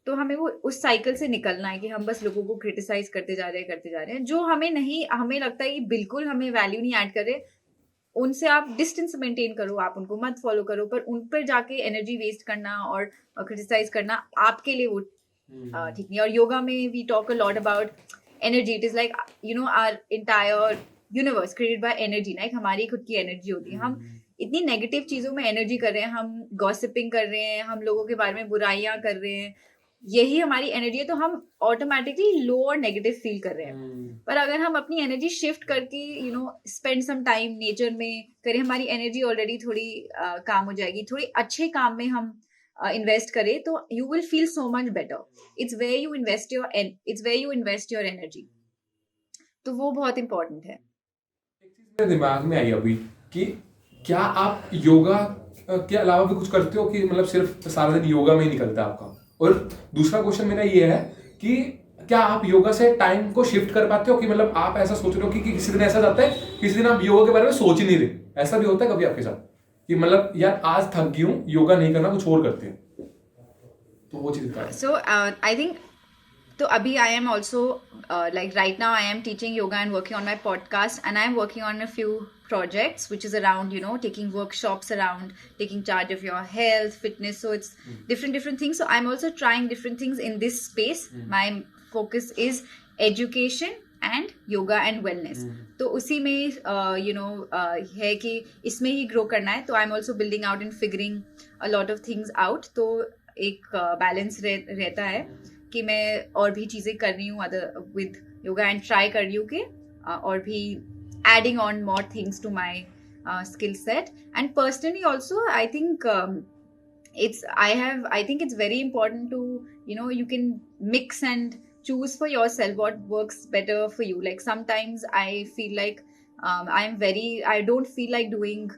तो हमें वो उस साइकिल से निकलना है कि हम बस लोगों को क्रिटिसाइज करते जा रहे हैं जो हमें नहीं, हमें लगता है कि बिल्कुल हमें वैल्यू नहीं ऐड कर रहे, उनसे आप डिस्टेंस मेंटेन करो, आप उनको मत फॉलो करो, पर उन पर जाके एनर्जी वेस्ट करना और क्रिटिसाइज करना आपके लिए वो ठीक नहीं। और योगा में we talk a lot about energy. It is like our entire universe created by energy, like हमारी खुद की एनर्जी होती है। हम इतनी नेगेटिव चीजों में एनर्जी कर रहे हैं, हम गॉसिपिंग कर रहे हैं, हम लोगों के बारे में बुराइयां कर रहे हैं, यही हमारी एनर्जी है, तो हम ऑटोमेटिकली लो और नेगेटिव फील कर रहे हैं। पर अगर हम अपनी एनर्जी शिफ्ट करके स्पेंड सम टाइम नेचर में करें, हमारी एनर्जी ऑलरेडी थोड़ी काम हो जाएगी, थोड़ी अच्छे काम में हम इन्वेस्ट करें, तो you will feel so much better. It's where you invest your energy, तो वो बहुत इंपॉर्टेंट है।
एक चीज मेरे दिमाग में आई अभी कि क्या आप योगा के अलावा भी कुछ करते हो कि मतलब सिर्फ सारा दिन योगा में ही निकलता है आपका? और दूसरा क्वेश्चन मेरा ये है कि क्या आप योगा से टाइम को शिफ्ट कर पाते हो कि मतलब आप ऐसा सोच रहे हो कि किसी दिन ऐसा जाता है, किसी दिन आप योगा के बारे में सोच ही नहीं रहे, ऐसा भी होता है कभी आपके साथ कि मतलब यार आज थक गई हूँ, योगा नहीं करना, कुछ और करते हैं, तो वो चीज बताओ।
सो आई थिंक, तो अभी आई am also like right now I am teaching yoga and working on my podcast, and I am working on a few projects which is around taking workshops around taking charge of your health, fitness, so it's different things. So I'm also trying different things in this space. My focus is education and yoga and wellness. तो उसी में है कि इसमें ही ग्रो करना है, तो I am also building out and figuring a lot of things out. तो एक बैलेंस रहता है कि मैं और भी चीजें कर रही हूँ other with yoga, and try कर रही हूँ कि और भी adding on more things to my skill set. And personally also I think I think it's very important to you can mix and choose for yourself what works better for you. Like sometimes I feel like I don't feel like doing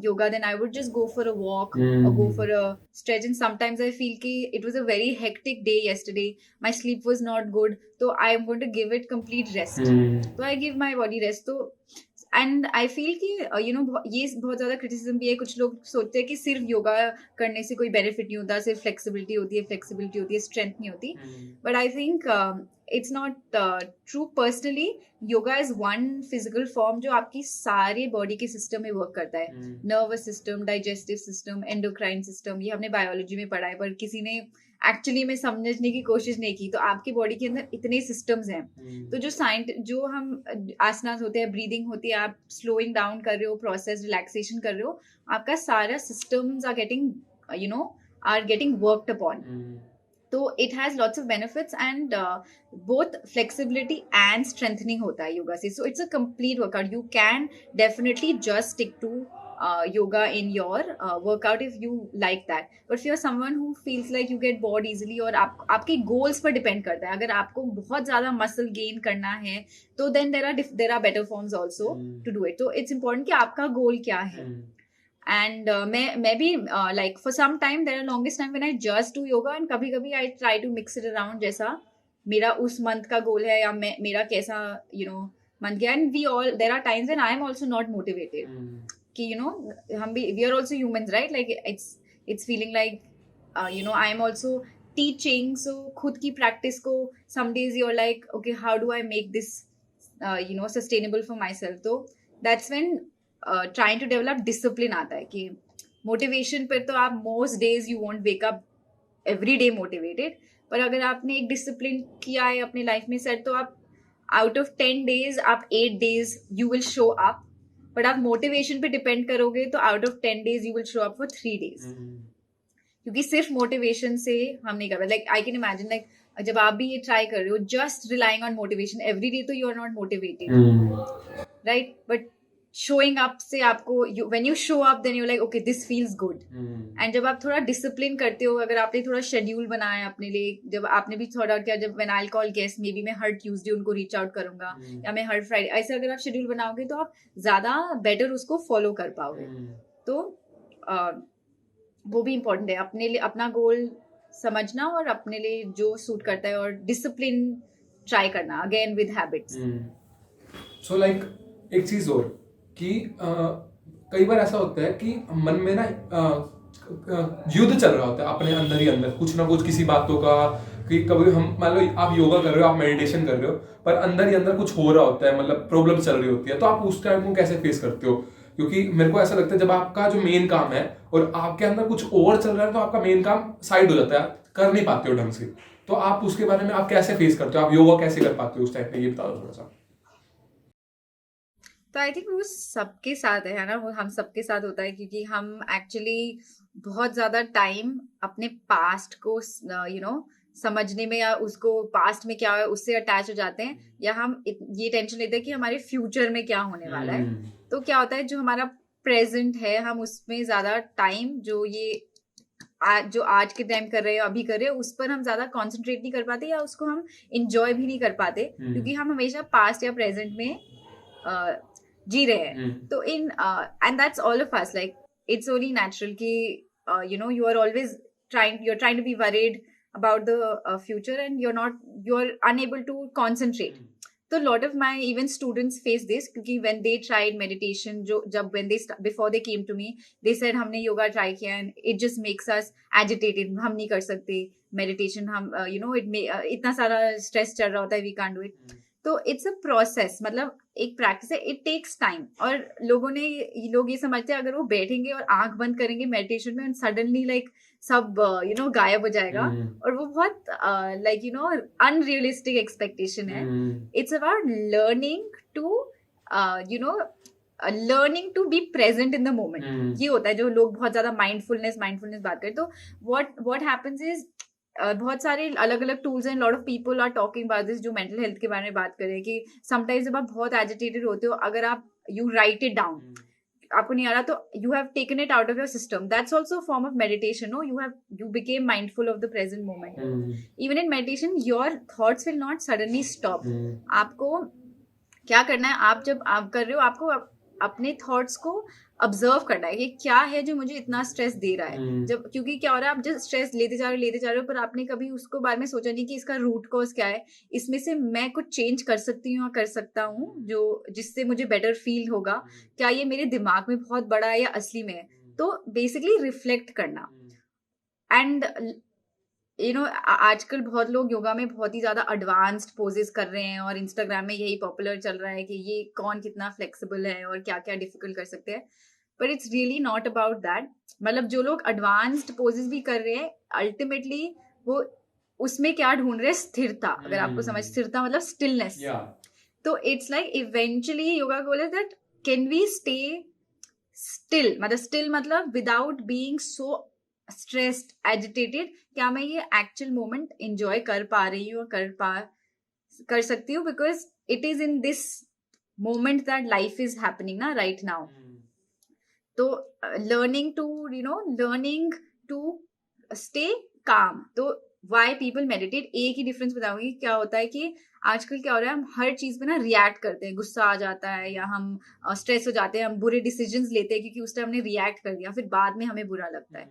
yoga, then I would just go for a walk or go for a stretch. And sometimes I feel ki it was a very hectic day yesterday, my sleep was not good, so I am going to give it complete rest. So I give my body rest. So and I feel कि ये बहुत ज्यादा क्रिटिसिज्म भी है, कुछ लोग सोचते हैं कि सिर्फ योगा करने से कोई बेनिफिट नहीं होता, सिर्फ फ्लेक्सिबिलिटी होती है, स्ट्रेंथ नहीं होती। But I think it's not true. Personally yoga is one physical form जो आपकी सारे बॉडी के सिस्टम में वर्क करता है, nervous system, digestive system, endocrine system, ये हमने बायोलॉजी में पढ़ा है, पर किसी ने एक्चुअली में समझने की कोशिश नहीं की। तो आपकी बॉडी के अंदर इतने सिस्टम्स हैं, तो जो हम आसनास होते हैं, ब्रीदिंग होती है, आप स्लोइंग डाउन कर रहे हो, प्रोसेस रिलैक्सेशन कर रहे हो, आपका सारा systems are getting worked upon. तो it has lots of benefits, and both flexibility and strengthening होता है योगा से। So it's a complete workout. You can definitely just stick to yoga in your workout if you like that, but if you're someone who feels like you get bored easily, और आपके goals पर depend करता है, अगर आपको बहुत ज़्यादा muscle gain करना है तो then there are better forms also to do it. तो it's important कि आपका goal क्या है। And मैं भी like for some time there are longest time when I just do yoga, and कभी I try to mix it around, जैसा मेरा उस month का goal है या मेरा कैसा month गया। And there are times when I am also not motivated कि हम भी, we are also humans, right? Like it's feeling like I am also teaching, so खुद की practice को some days you're like, okay, how do I make this sustainable for myself? So that's when trying to develop discipline आता है कि motivation पर तो आप most days you won't wake up every day motivated, पर अगर आपने एक discipline किया है अपने life में set, तो आप out of 10 days आप 8 days you will show up। But आप मोटिवेशन पे डिपेंड करोगे तो out of 10 days you will show up for 3 days, क्योंकि सिर्फ मोटिवेशन से हम नहीं कर रहे। Like I can imagine, like जब आप भी ये ट्राई कर रहे हो just relying on motivation every day, तो you are not motivated, right? But showing up से आपको when you show up then you like okay this feels good. And जब आप थोड़ा डिसिप्लिन करते हो, अगर आपने थोड़ा शेड्यूल बनाया अपने लिए, जब आपने भी थोड़ा क्या, जब when I call guest may be मैं हर ट्यूसडे उनको रीच आउट करूंगा या मैं हर फ्राइडे, ऐसे अगर आप शेड्यूल बनाओगे तो आप ज्यादा बेटर उसको फॉलो कर पाओगे। तो वो भी इम्पोर्टेंट है अपने लिए, अपना गोल समझना और अपने लिए जो सूट करता है और डिसिप्लिन ट्राई करना again with habits.
So like एक चीज और कि कई बार ऐसा होता है कि मन में ना युद्ध चल रहा होता है अपने अंदर ही अंदर, कुछ ना कुछ किसी बातों का, कि कभी हम मान लो आप योगा कर रहे हो, आप मेडिटेशन कर रहे हो, पर अंदर ही अंदर कुछ हो रहा होता है, मतलब प्रॉब्लम चल रही होती है, तो आप उस टाइम को कैसे फेस करते हो? क्योंकि मेरे को ऐसा लगता है जब आपका जो मेन काम है और आपके अंदर कुछ और चल रहा है तो आपका मेन काम साइड हो जाता है, कर नहीं पाते हो ढंग से। तो आप उसके बारे में आप कैसे फेस करते हो, आप योगा कैसे कर पाते हो उस टाइम पे, ये बता दो थोड़ा सा।
तो आई थिंक वो सबके साथ है ना, वो हम सबके साथ होता है क्योंकि हम एक्चुअली बहुत ज्यादा टाइम अपने पास्ट को समझने में या उसको पास्ट में क्या है उससे अटैच हो जाते हैं, या हम ये टेंशन लेते हैं कि हमारे फ्यूचर में क्या होने वाला है। तो क्या होता है जो हमारा प्रेजेंट है हम उसमें ज्यादा टाइम जो आज के टाइम कर रहे हैं अभी कर रहे हैं उस पर हम ज्यादा कंसंट्रेट नहीं कर पाते या उसको हम इंजॉय भी नहीं कर पाते क्योंकि हम हमेशा पास्ट या प्रेजेंट में जी रहे हैं। तो and that's all of us, like it's only natural कि you are always trying to be worried about the future and you're unable to concentrate. So a lot of my even students face this क्योंकि when they tried meditation, before they came to me they said हमने योगा ट्राई किया and it just makes us agitated, हम नहीं कर सकते meditation, हम इतना सारा stress चल रहा होता है, we can't do it. तो इट्स अ प्रोसेस, मतलब एक प्रैक्टिस है, इट टेक्स टाइम। और लोग ये समझते हैं अगर वो बैठेंगे और आंख बंद करेंगे मेडिटेशन में सडनली लाइक सब गायब हो जाएगा, और वो बहुत अनरियलिस्टिक एक्सपेक्टेशन है। It's about learning to be present in the moment. ये होता है जो लोग बहुत ज्यादा माइंडफुलनेस बात करें, तो व्हाट हैपेंस इज बहुत सारे अलग अलग टूल्स हैं, lot of people are talking about this, जो मेंटल हेल्थ के बारे में बात करें कि समटाइम्स जब आप बहुत एजिटेटेड होते हो, अगर आप यू राइट इट डाउन, आपको नहीं आ रहा तो you have taken it out of your system, that's also form of meditation. No, you became mindful of the present moment. Even in meditation your thoughts will not suddenly stop. आपको क्या करना है, आप जब आप कर रहे हो आपको अपने थॉट्स को ऑब्जर्व करना है कि क्या है जो मुझे इतना स्ट्रेस दे रहा है। जब क्योंकि क्या हो रहा है, आप जब स्ट्रेस लेते जा रहे हो पर आपने कभी उसको बारे में सोचा नहीं कि इसका रूट कॉज क्या है, इसमें से मैं कुछ चेंज कर सकती हूँ या कर सकता हूँ जो जिससे मुझे बेटर फील होगा, क्या ये मेरे दिमाग में बहुत बड़ा है या असली में है। तो बेसिकली रिफ्लेक्ट करना। एंड आजकल बहुत लोग योगा में बहुत ही ज्यादा एडवांस्ड पोजेस कर रहे हैं और इंस्टाग्राम में यही पॉपुलर चल रहा है कि ये कौन कितना फ्लेक्सिबल है और क्या क्या डिफिकल्ट कर सकते हैं, but it's really not about that. मतलब जो लोग एडवांस्ड पोजेस भी कर रहे हैं अल्टीमेटली वो उसमें क्या ढूंढ रहे हैं, स्थिरता। अगर आपको समझ, स्थिरता मतलब स्टिलनेस। तो it's like eventually yoga goal is that can we stay still मतलब without being so stressed agitated, क्या मैं ये एक्चुअल मोमेंट एंजॉय कर पा रही हूँ, कर सकती हूँ, because it is in this moment that life is happening ना राइट नाउ। तो लर्निंग टू स्टे काम। तो वाई पीपल मेडिटेट, एक ही डिफरेंस बताऊंगी। क्या होता है कि आजकल क्या हो रहा है, हम हर चीज पे ना रिएक्ट करते हैं, गुस्सा आ जाता है या हम स्ट्रेस हो जाते हैं, हम बुरे डिसीजंस लेते हैं क्योंकि उस टाइम हमने रिएक्ट कर दिया, फिर बाद में हमें बुरा लगता है।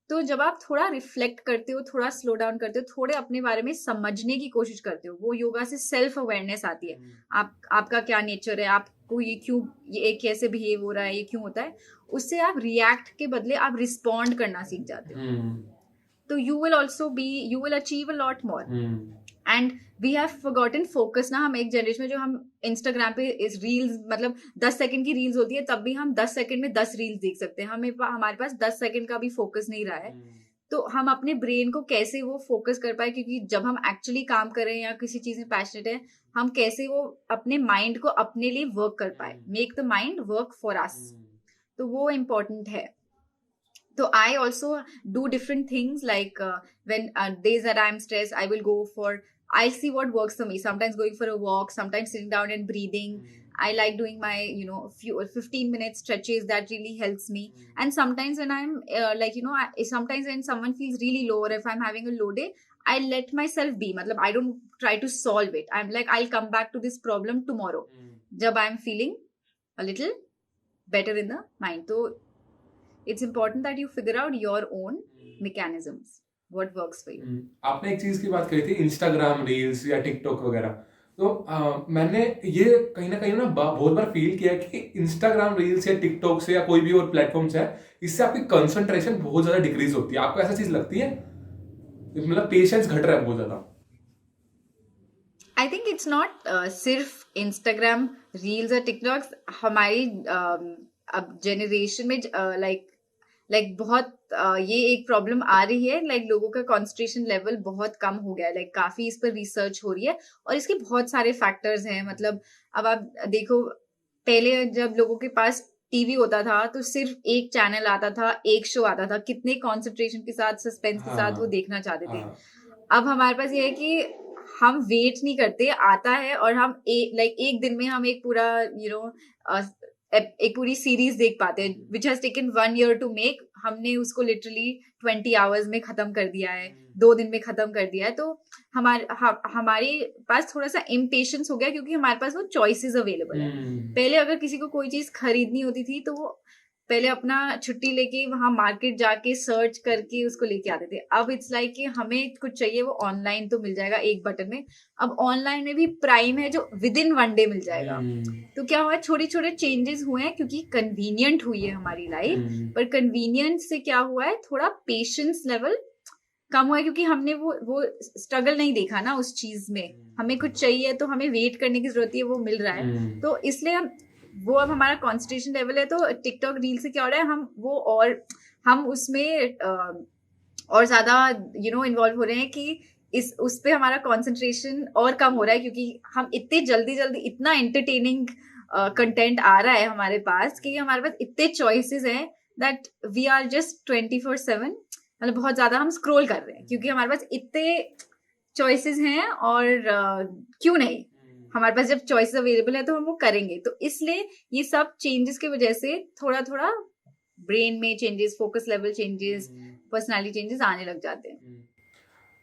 तो जब आप थोड़ा रिफ्लेक्ट करते हो, थोड़ा स्लो डाउन करते हो, थोड़े अपने बारे में समझने की कोशिश करते हो, वो योगा से सेल्फ अवेयरनेस आती है। आपका क्या नेचर है, आपको ये कैसे बिहेव हो रहा है, ये क्यों होता है, उससे आप रिएक्ट के बदले आप रिस्पॉन्ड करना सीख जाते हो। तो you will achieve a lot more. And we have forgotten focus ना। हम एक जनरेशन में जो हम इंस्टाग्राम पे इस रील्स, मतलब 10 सेकंड की रील्स होती है, तब भी हम 10 सेकंड में 10 रील्स देख सकते हैं। हमारे पास 10 सेकंड का भी फोकस नहीं रहा है। तो हम अपने ब्रेन को कैसे वो फोकस कर पाए, क्योंकि जब हम एक्चुअली काम कर रहे हैं या किसी चीज में पैशनेट है, हम कैसे वो अपने माइंड को अपने लिए वर्क कर पाए, make the mind work for us. तो वो इम्पोर्टेंट है। So I also do different things, like when days that I'm stressed, I'll see what works for me. Sometimes going for a walk, sometimes sitting down and breathing. I like doing my, few 15-minute stretches that really helps me. And sometimes when I'm sometimes when someone feels really low or if I'm having a low day, I let myself be. Matlab, I don't try to solve it. I'm like, I'll come back to this problem tomorrow. Jab I'm feeling a little better in the mind. So it's important that you figure out your own mechanisms. what works for you.
आपने एक चीज की बात कही थी, इंस्टाग्राम रील्स या टिकटॉक वगैरह। तो मैंने ये कहीं ना बहुत बार फील किया कि इंस्टाग्राम रील्स या टिकटॉक से या कोई भी और प्लेटफॉर्म से है, इससे आपकी कंसंट्रेशन बहुत ज्यादा डिक्रीज होती है। आपको ऐसा चीज लगती है? मतलब पेशेंस घट रहा है बहुत ज्यादा।
आई थिंक इट्स नॉट सिर्फ इंस्टाग्राम रील्स और टिकटॉक्स। हमारी अब जनरेशन में लाइक बहुत ये एक प्रॉब्लम आ रही है, लाइक लोगों का कंसंट्रेशन लेवल बहुत कम हो गया है। लाइक काफी इस पर रिसर्च हो रही है और इसके बहुत सारे फैक्टर्स हैं। मतलब अब आप देखो, पहले जब लोगों के पास टीवी होता था तो सिर्फ एक चैनल आता था, एक शो आता था, कितने कंसंट्रेशन के साथ, सस्पेंस के साथ वो
हाँ
देखना चाहते थे।
हाँ।
अब हमारे पास ये है कि हम वेट नहीं करते, आता है और हम एक दिन में हम एक पूरा एक पूरी सीरीज देख पाते हैं, which has taken 1 year to make. हमने उसको लिटरली 20 hours में खत्म कर दिया है, 2 दिन में खत्म कर दिया है। तो हमारे पास थोड़ा सा इम्पेशंस हो गया, क्योंकि हमारे पास वो चॉइसेस अवेलेबल है। पहले अगर किसी को कोई चीज खरीदनी होती थी तो वो पहले अपना छुट्टी लेके वहां मार्केट जाके सर्च करके उसको लेके आते थे। अब इट्स लाइक कि हमें कुछ चाहिए वो ऑनलाइन तो मिल जाएगा एक बटन में। अब ऑनलाइन में भी प्राइम है जो विद इन 1 day मिल जाएगा। तो क्या हुआ है, छोटे छोटे चेंजेस हुए हैं क्योंकि कन्वीनियंट हुई है हमारी लाइफ। पर कन्वीनियंस से क्या हुआ है, थोड़ा पेशेंस लेवल कम हुआ है, क्योंकि हमने वो स्ट्रगल नहीं देखा ना उस चीज में। हमें कुछ चाहिए तो हमें वेट करने की जरूरत है, वो मिल रहा है। तो इसलिए वो अब हमारा कॉन्सेंट्रेशन लेवल है। तो टिकटॉक रील से क्या हो रहा है, हम उसमें और ज्यादा इन्वॉल्व हो रहे हैं कि उस पे हमारा कंसंट्रेशन और कम हो रहा है, क्योंकि हम इतने जल्दी इतना एंटरटेनिंग कंटेंट आ रहा है हमारे पास कि हमारे पास इतने चॉइसेस हैं दैट वी आर जस्ट 24/7। मतलब बहुत ज्यादा हम स्क्रॉल कर रहे हैं क्योंकि हमारे पास इतने चॉइसेस हैं। और क्यों नहीं, हमारे पास जब चॉइसेस अवेलेबल है तो हम वो करेंगे। तो इसलिए ये सब चेंजेस की वजह से थोड़ा थोड़ा ब्रेन में changes, focus level changes, personality changes आने लग जाते हैं।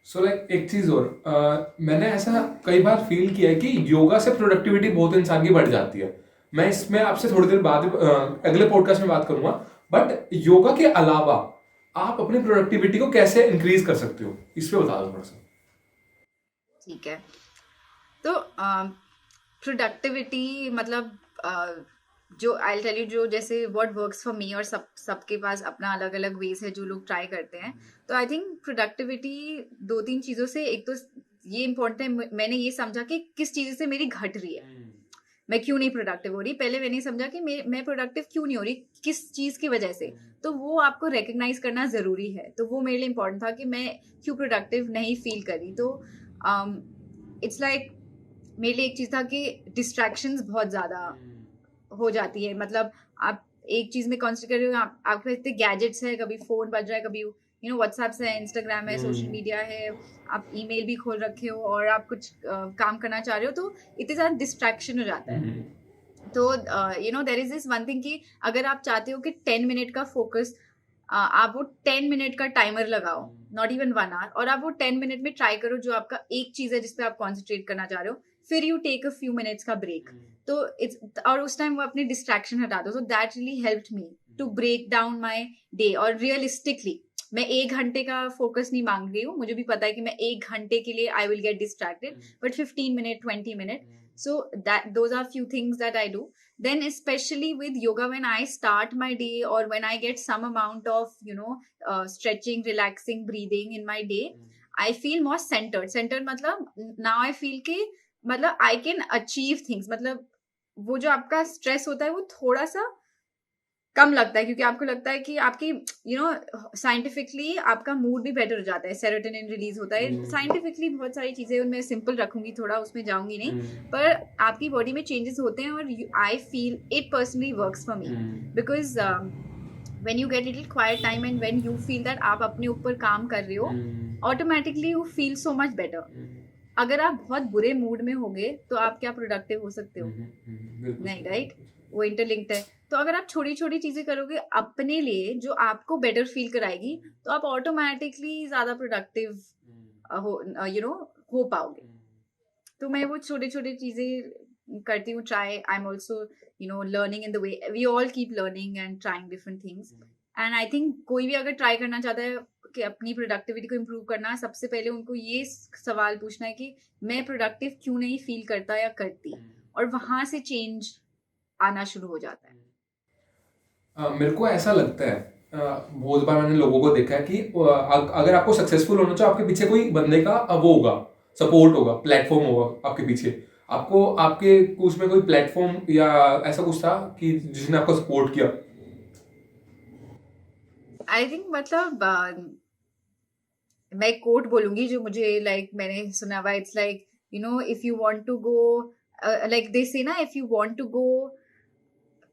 सो लाइक एक चीज और, मैंने ऐसा कई बार फील किया है कि योगा से प्रोडक्टिविटी बहुत इंसान की बढ़ जाती है। मैं इसमें आपसे थोड़ी देर बाद अगले पॉडकास्ट में बात करूंगा। बट योगा के अलावा आप अपनी प्रोडक्टिविटी को कैसे इंक्रीज कर सकते हो, इस पे बता दो थोड़ा सा।
ठीक है, तो प्रोडक्टिविटी मतलब जो आई टेल यू, जो जैसे व्हाट वर्क्स फॉर मी, और सबके पास अपना अलग अलग वेज है जो लोग ट्राई करते हैं। तो आई थिंक प्रोडक्टिविटी 2-3 चीजों से, एक तो ये इम्पोर्टेंट है, मैंने ये समझा कि किस चीज से मेरी घट रही है, मैं क्यों नहीं प्रोडक्टिव हो रही। पहले मैंने समझा कि मैं प्रोडक्टिव क्यों नहीं हो रही, किस चीज की वजह से। तो वो आपको रिकग्नाइज करना जरूरी है। तो वो मेरे लिए इम्पोर्टेंट था कि मैं क्यों प्रोडक्टिव नहीं फील करी। तो इट्स लाइक मेरे लिए एक चीज था कि डिस्ट्रैक्शंस बहुत ज्यादा हो जाती है। मतलब आप एक चीज में कॉन्सेंट्रेट कर रहे हो, आपके पास इतने गैजेट्स है, कभी फोन बज रहा है, कभी व्हाट्सएप है, इंस्टाग्राम है, सोशल मीडिया है, आप ईमेल भी खोल रखे हो और आप कुछ काम करना चाह रहे हो, तो इतने ज्यादा डिस्ट्रैक्शन हो जाता है। तो there is this one thing कि अगर आप चाहते हो कि 10 मिनट का फोकस, आप वो 10 मिनट का टाइमर लगाओ, नॉट इवन 1 hour, और आप वो 10 मिनट में ट्राई करो जो आपका एक चीज है जिसपे आप कॉन्सेंट्रेट करना चाह रहे हो। फिर you take a few minutes का ब्रेक। तो इट्स, और उस टाइम वो अपने डिस्ट्रैक्शन हटा दो। So that really helped me to break down my day. और रियलिस्टिकली मैं 1 घंटे का फोकस नहीं मांग रही हूँ, मुझे भी पता है कि मैं 1 घंटे के लिए I will get distracted, but 15 minute, 20 minute, so that those are few things that I do. Then especially with yoga, when I start my day or when I get some amount of stretching, relaxing, breathing in my day, I feel more centered मतलब now I feel कि मतलब I can achieve things। मतलब वो जो आपका स्ट्रेस होता है वो थोड़ा सा कम लगता है, क्योंकि आपको लगता है कि आपकी साइंटिफिकली आपका मूड भी बेटर हो जाता है, सेरोटोनिन रिलीज होता है। साइंटिफिकली बहुत सारी चीजें, मैं सिंपल रखूंगी थोड़ा, उसमें जाऊंगी नहीं, पर आपकी बॉडी में चेंजेस होते हैं। और I feel it personally works for me, because when you get little quiet time and when you feel that आप अपने ऊपर काम कर रहे हो, automatically you feel so much better. अगर आप बहुत बुरे मूड में होगे तो आप क्या प्रोडक्टिव हो सकते हो? नहीं, राइट? वो इंटरलिंक्ड है। तो अगर आप छोटी छोटी चीजें करोगे अपने लिए जो आपको बेटर फील कराएगी, तो आप ऑटोमेटिकली ज्यादा प्रोडक्टिव हो पाओगे। तो मैं वो छोटी छोटी चीजें करती हूँ। Try, I am also learning in the way, we all keep learning and trying different things. And I think कोई भी अगर ट्राई करना चाहता है कि अपनी प्रोडक्टिविटी को इम्प्रूव करना, सबसे पहले उनको ये सवाल पूछना है कि मैं प्रोडक्टिव क्यों नहीं फील करता या करती, और वहां से चेंज आना शुरू हो जाता है।
मेरे को ऐसा लगता है, बहुत बार मैंने लोगों को देखा है कि अगर आपको सक्सेसफुल होना चाहिए, आपके पीछे कोई बंदे का वो होगा, सपोर्ट होगा, प्लेटफॉर्म होगा आपके पीछे। आपको आपके उसमें कोई प्लेटफॉर्म या ऐसा कुछ था कि जिसने आपको सपोर्ट किया?
आई थिंक मतलब मैं कोट बोलूंगी जो मुझे मैंने सुना हुआ, it's like you know if you want to go like they say ना, if you want to go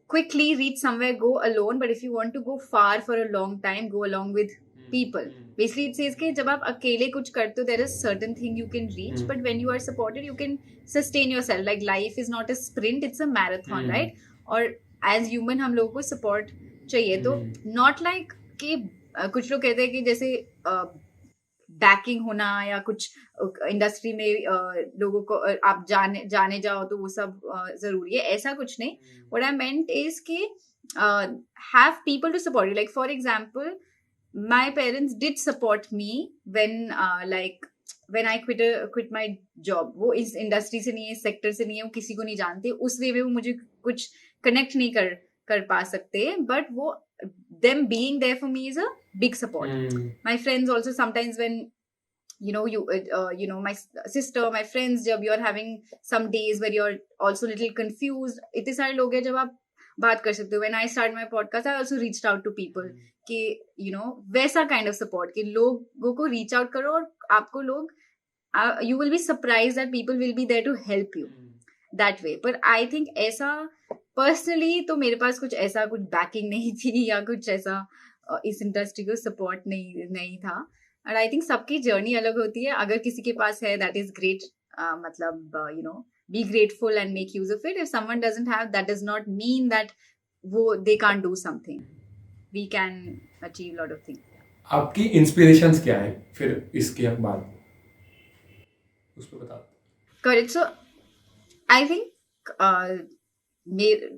quickly reach somewhere, go alone, but if you want to go far for a long time, go along with people. Basically it says कि जब आप अकेले कुछ करते हो, there is certain thing you can reach, but when you are supported you can sustain yourself. Like life is not a sprint, it's a marathon, right? और as human हम लोगों को support चाहिए, तो not like कि कुछ लोग कहते हैं कि जैसे बैकिंग होना या कुछ इंडस्ट्री में लोगों को आप जाने जाओ तो वो सब जरूरी है, ऐसा कुछ नहीं. व्हाट आई मेंट इज कि have people to support you. Like for example my parents did support me when I quit my job. वो इस इंडस्ट्री से नहीं है, इस सेक्टर से नहीं है, वो किसी को नहीं जानते, उस वे में वो मुझे कुछ कनेक्ट नहीं कर पा सकते, बट वो them being there for me is a big support. My friends also sometimes when you know my sister, my friends, जब you're having some days where you're also little confused, इतने सारे लोग हैं जब आप बात कर सकते हो. When I started my podcast I also reached out to people कि you know वैसा kind of support कि लोगों को reach out करो और आपको लोग you will be surprised that people will be there to help you that way. But I think ऐसा पर्सनली तो मेरे पास कुछ ऐसा कुछ बैकिंग नहीं थी या कुछ ऐसा इस इंडस्ट्री को सपोर्ट नहीं था. और आई थिंक सबकी जर्नी अलग होती है. अगर किसी के पास है दैट इज ग्रेट, मतलब you know be grateful and make use of it. If someone doesn't have, that does not mean that वो they can't do something. We can achieve lot of things.
आपकी इंस्पिरेशंस क्या है फिर इसके बाद, उस पर बता.
Correct. So I think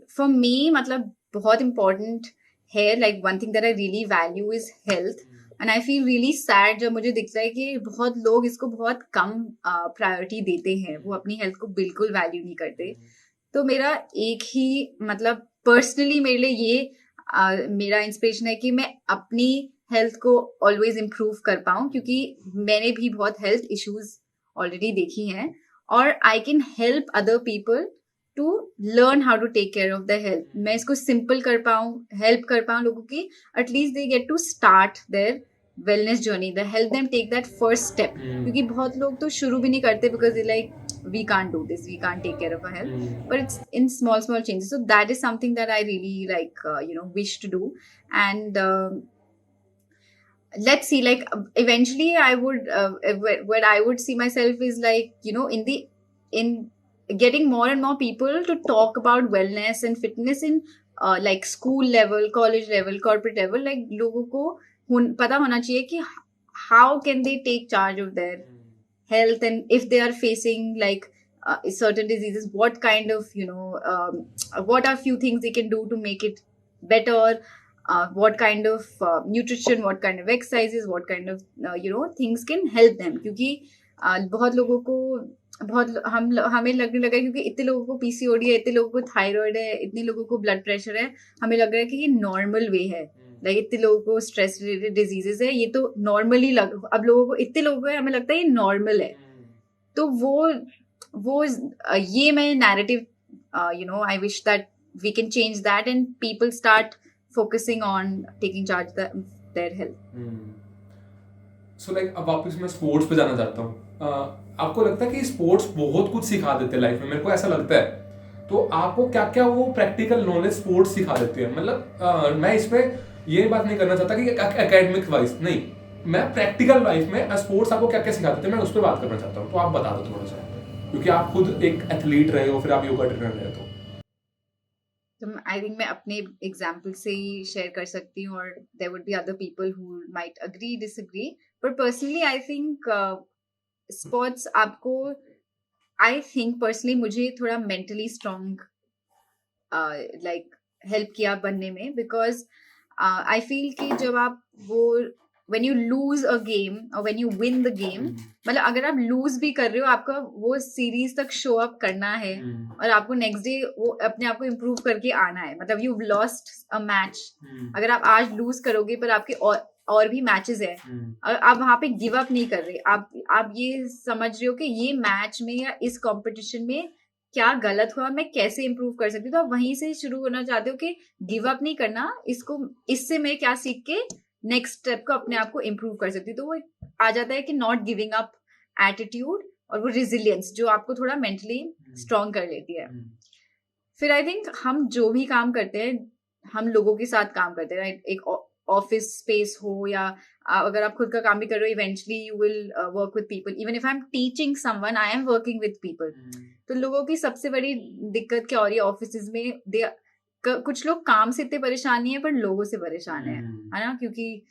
for me मतलब बहुत important है. like one thing that I really value is health, and I feel really sad जब मुझे दिखता है कि बहुत लोग इसको बहुत कम प्रायोरिटी देते हैं, वो अपनी हेल्थ को बिल्कुल वैल्यू नहीं करते. तो मेरा एक ही मतलब पर्सनली मेरे लिए ये मेरा इंस्पिरेशन है कि मैं अपनी हेल्थ को ऑलवेज इम्प्रूव कर पाऊँ, क्योंकि मैंने भी बहुत हेल्थ इश्यूज ऑलरेडी देखी हैं, और I can help other people to learn how to take care of their health. मैं इसको simple कर पाऊँ, help कर पाऊँ लोगों की, at least they get to start their wellness journey, they help them take that first step. क्योंकि बहुत लोग तो शुरू भी नहीं करते because they like we can't do this, we can't take care of our health, but it's in small changes. So that is something that I really like wish to do. And let's see, like eventually I would where I would see myself is like in getting more and more people to talk about wellness and fitness in like school level, college level, corporate level. like लोगों को पता होना चाहिए कि how can they take charge of their health, and if they are facing like certain diseases, what kind of what are few things they can do to make it better, what kind of nutrition, what kind of exercises, what kind of things can help them. क्योंकि बहुत लोगों को हमें लगने लगा है क्योंकि इतने लोगों को पीसीओडी है, इतने लोगों को थायराइड है, इतने लोगों को ब्लड प्रेशर है, हमें लग रहा है कि ये नॉर्मल वे है. लाइक इतने लोगों को स्ट्रेस रिलेटेड डिजीजेस है, ये तो नॉर्मली अब लोगों को इतने लोगों को हमें लगता है ये नॉर्मल है. तो वो ये मैं narrative I wish that we can change that and people start focusing on taking charge their health.
So like अब वापस मैं स्पोर्ट्स पे जाना चाहता हूँ. आपको लगता है कि स्पोर्ट्स बहुत कुछ सिखा देते हैं लाइफ में? मेरे को ऐसा लगता है. तो आपको क्या क्या वो प्रैक्टिकल नॉलेज स्पोर्ट्स सिखा देते हैं? मतलब मैं इसमें ये बात नहीं करना चाहता कि एकेडमिक वाइज नहीं, मैं प्रैक्टिकल लाइफ में स्पोर्ट्स आपको क्या क्या सिखा देते हैं मैं उस पर बात करना चाहता हूँ. तो आप बता दो थोड़ा सा, क्योंकि आप खुद एक एथलीट रहे हो, फिर आप योगा ट्रेनर रहे हो.
तो आई थिंक मैं अपने एग्जाम्पल से ही शेयर कर सकती हूँ, और there would be other people who might agree disagree, but personally I think sports आपको, आई थिंक पर्सनली मुझे थोड़ा मेंटली स्ट्रॉन्ग लाइक हेल्प किया बनने में, बिकॉज आई फील कि जब आप वो when you lose a game or when you win the game, मतलब अगर आप लूज भी कर रहे हो, आपका वो सीरीज तक शो अप करना है और आपको नेक्स्ट डे वो अपने आप को इम्प्रूव करके आना है. मतलब यू लॉस्ट अ मैच, अगर आप आज लूज करोगे पर आपके और भी मैचेस है, आप वहां पे गिव अप नहीं कर रहे, आप ये समझ रहे हो कि ये मैच में या इस कंपटीशन में क्या गलत हुआ, मैं कैसे इम्प्रूव कर सकती हूँ. तो आप वहीं से शुरू होना चाहते हो कि गिव अप नहीं करना, इससे मैं क्या सीख के नेक्स्ट स्टेप को अपने आप को इम्प्रूव कर सकती हूँ. तो वो आ जाता है कि नॉट गिविंग अप एटीट्यूड और वो रेजिलियंस जो आपको थोड़ा मेंटली स्ट्रॉन्ग कर लेती है. फिर आई थिंक हम जो भी काम करते हैं, हम लोगों के साथ काम करते हैं, राइट. एक ऑफिस स्पेस हो या अगर आप खुद का काम भी कर रहे हो, eventually you will work with people. Even if I am teaching someone, I am working with people. तो लोगों की सबसे बड़ी दिक्कत क्या हो रही है ऑफिस में, कुछ लोग काम से इतने परेशान नहीं है पर लोगों से परेशान है ना. क्योंकि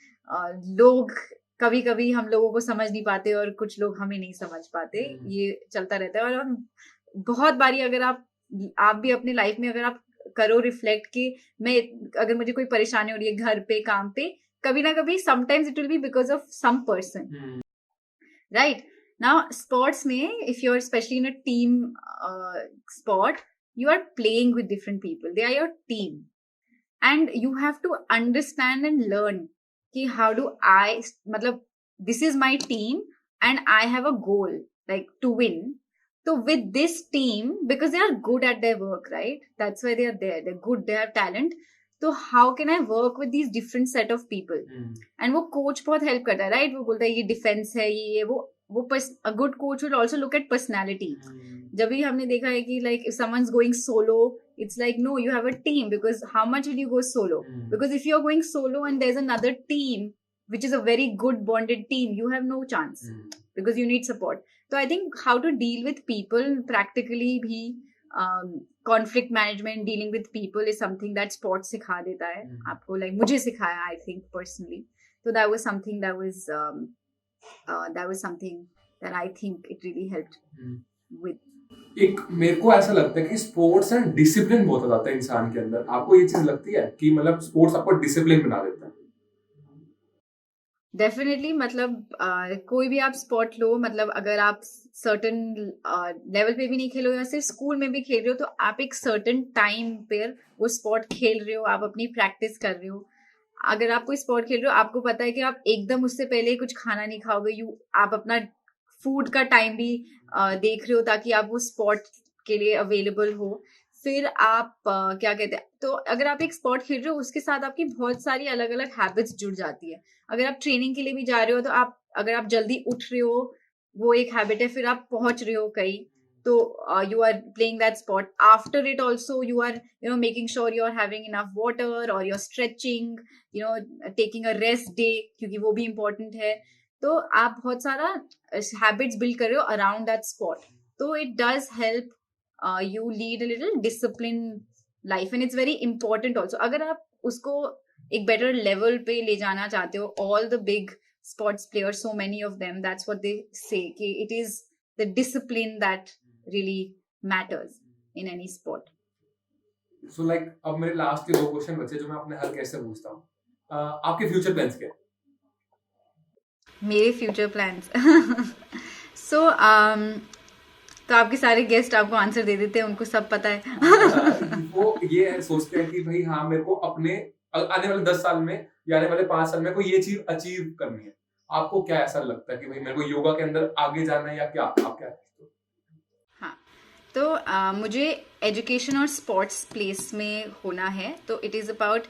लोग कभी कभी हम लोगों को समझ नहीं पाते और कुछ लोग हमें नहीं समझ पाते. ये चलता रहता है. और बहुत बारी अगर आप भी अपने लाइफ में अगर आप करो रिफ्लेक्ट कि मैं अगर मुझे कोई परेशानी हो रही है घर पे, काम पे, कभी ना कभी sometimes it will be because of some person, right. Now sports में if you are specially in a team sport, you are playing with different people, they are your team, and you have to understand and learn ki how do I, matlab this is my team and I have a goal like to win. So with this team, because they are good at their work, right, that's why they are there, they're good, they have talent. So how can I work with these different set of people? And wo coach bahut help karta hai, right. wo bolta hai ye defense hai, ye wo a good coach will also look at personality. जब भी हमने देखा है कि like if someone's going solo, it's like no, you have a team, because how much will you go solo? Because if you're going solo and there's another team which is a very good bonded team, you have no chance because you need support. So I think how to deal with people practically bhi, conflict management, dealing with people is something that sports सिखा देता है आपको, like मुझे सिखाया I think personally. So that was something that I think it really helped with.
एक मेरे को ऐसा लगता है कि स्पोर्ट्स एंड डिसिप्लिन बहुत आता है इंसान के अंदर. आपको ये चीज लगती है कि मतलब स्पोर्ट्स आपको डिसिप्लिन बना देता है?
डेफिनेटली. मतलब कोई भी आप स्पोर्ट लो, मतलब अगर आप सर्टन लेवल पे भी नहीं खेलो या सिर्फ स्कूल में भी खेल रहे हो, तो आप एक सर्टन टाइम पर वो स्पोर्ट खेल रहे हो, आप अपनी प्रैक्टिस कर रहे हो. अगर आप कोई स्पोर्ट खेल रहे हो, आपको पता है कि आप एकदम उससे पहले कुछ खाना नहीं खाओगे, आप अपना फूड का टाइम भी देख रहे हो ताकि आप वो स्पोर्ट के लिए अवेलेबल हो. फिर आप क्या कहते हैं, तो अगर आप एक स्पोर्ट खेल रहे हो उसके साथ आपकी बहुत सारी अलग अलग हैबिट्स जुड़ जाती है. अगर आप ट्रेनिंग के लिए भी जा रहे हो तो अगर आप जल्दी उठ रहे हो, वो एक हैबिट है. फिर आप पहुंच रहे हो कहीं, तो you are playing that sport. After it also you are making sure you are having enough water or you're stretching, taking a rest day, क्योंकि वो भी important है. तो आप बहुत सारा हैबिट्स बिल्ड कर रहे हो अराउंड दैट स्पॉट. तो it does help you lead a little discipline life, and it's very important also. अगर आप उसको एक बेटर लेवल पे ले जाना चाहते हो, all the big sports players, so many of them, that's what they से कि it is the discipline that really matters in any sport.
So like अब मेरे लास्ट के 2 क्वेश्चन बचे जो मैं अपने हर गेस्ट से पूछता हूँ. आपके फ्यूचर प्लान्स क्या है?
मेरे फ्यूचर प्लान्स सो तो आपके सारे गेस्ट आपको आंसर दे देते हैं, उनको सब पता है.
वो ये सोचते हैं कि भाई हाँ, मेरे को अपने आने वाले 10 साल में या आने वाले 5 साल में कोई ये चीज अचीव करनी है. आपको क्या ऐसा लगता है कि भाई मेरे को योगा के अंदर आगे जाना है या क्या? आप क्या?
हाँ, तो मुझे एजुकेशन और स्पोर्ट्स प्लेस में होना है. तो it is about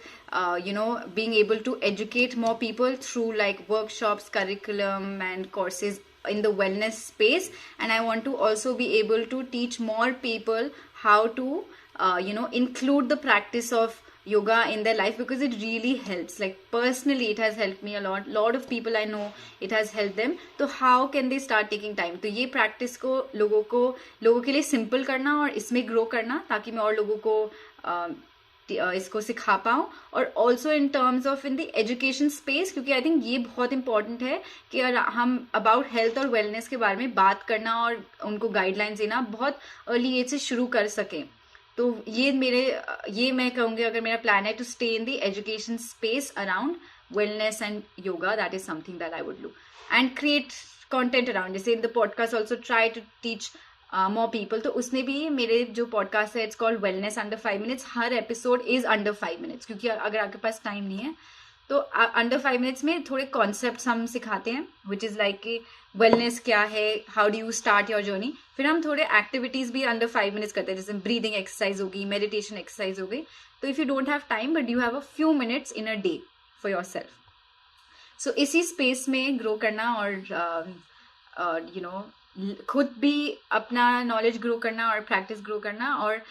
being able to educate more people through like workshops, curriculum and courses in the wellness space. And I want to also be able to teach more people how to include the practice of yoga in their life, because it really helps. Like personally it has helped me a lot of people I know it has helped them. So how can they start taking time? तो ये practice को लोगों के लिए simple करना और इसमें grow करना, ताकि मैं और लोगों को इसको सिखा पाऊँ. और also in terms of in the education space, क्योंकि आई थिंक ये बहुत इंपॉर्टेंट है कि हम अबाउट हेल्थ और वेलनेस के बारे में बात करना और उनको गाइडलाइंस देना बहुत अर्ली एज से शुरू कर सकें. तो ये मैं कहूँगी, अगर मेरा प्लान है to stay in the education space around wellness and yoga, that is something that I would do and create content around. जैसे in the podcast also try to teach more people. तो उसमें भी मेरे जो podcast है, it's called wellness under 5 minutes. Her episode is under 5 minutes, क्योंकि अगर आपके पास टाइम नहीं है तो अंडर 5 मिनट्स में थोड़े कॉन्सेप्ट्स हम सिखाते हैं, विच इज़ लाइक कि वेलनेस क्या है, how do you start your journey. फिर हम थोड़े एक्टिविटीज़ भी अंडर 5 मिनट्स करते हैं, जैसे ब्रीदिंग एक्सरसाइज होगी, मेडिटेशन एक्सरसाइज हो गई. तो if you don't have time but you have a few minutes in a day for yourself. So इसी स्पेस में ग्रो करना और यू नो खुद भी अपना नॉलेज ग्रो करना और प्रैक्टिस ग्रो करना, और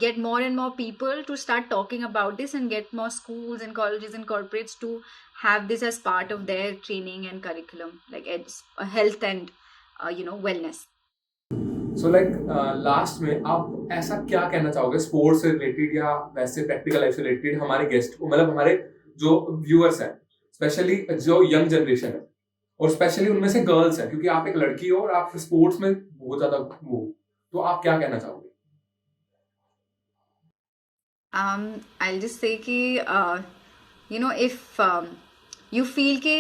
get more and more people to start talking about this and get more schools and colleges and corporates to have this as part of their training and curriculum, like it's health and wellness.
So last में आप ऐसा क्या कहना चाहोगे स्पोर्ट्स से रिलेटेड या वैसे प्रैक्टिकल लाइफ से रिलेटेड हमारे गेस्ट को, मतलब हमारे जो व्यूअर्स हैं, स्पेशली जो यंग जनरेशन है और स्पेशली उनमें से गर्ल्स हैं, क्योंकि आप एक लड़की हो और आप स्पोर्ट्स में बहुत ज्यादा वो, तो आप क्या कहना चाहोगे?
I'll just say कि if you feel कि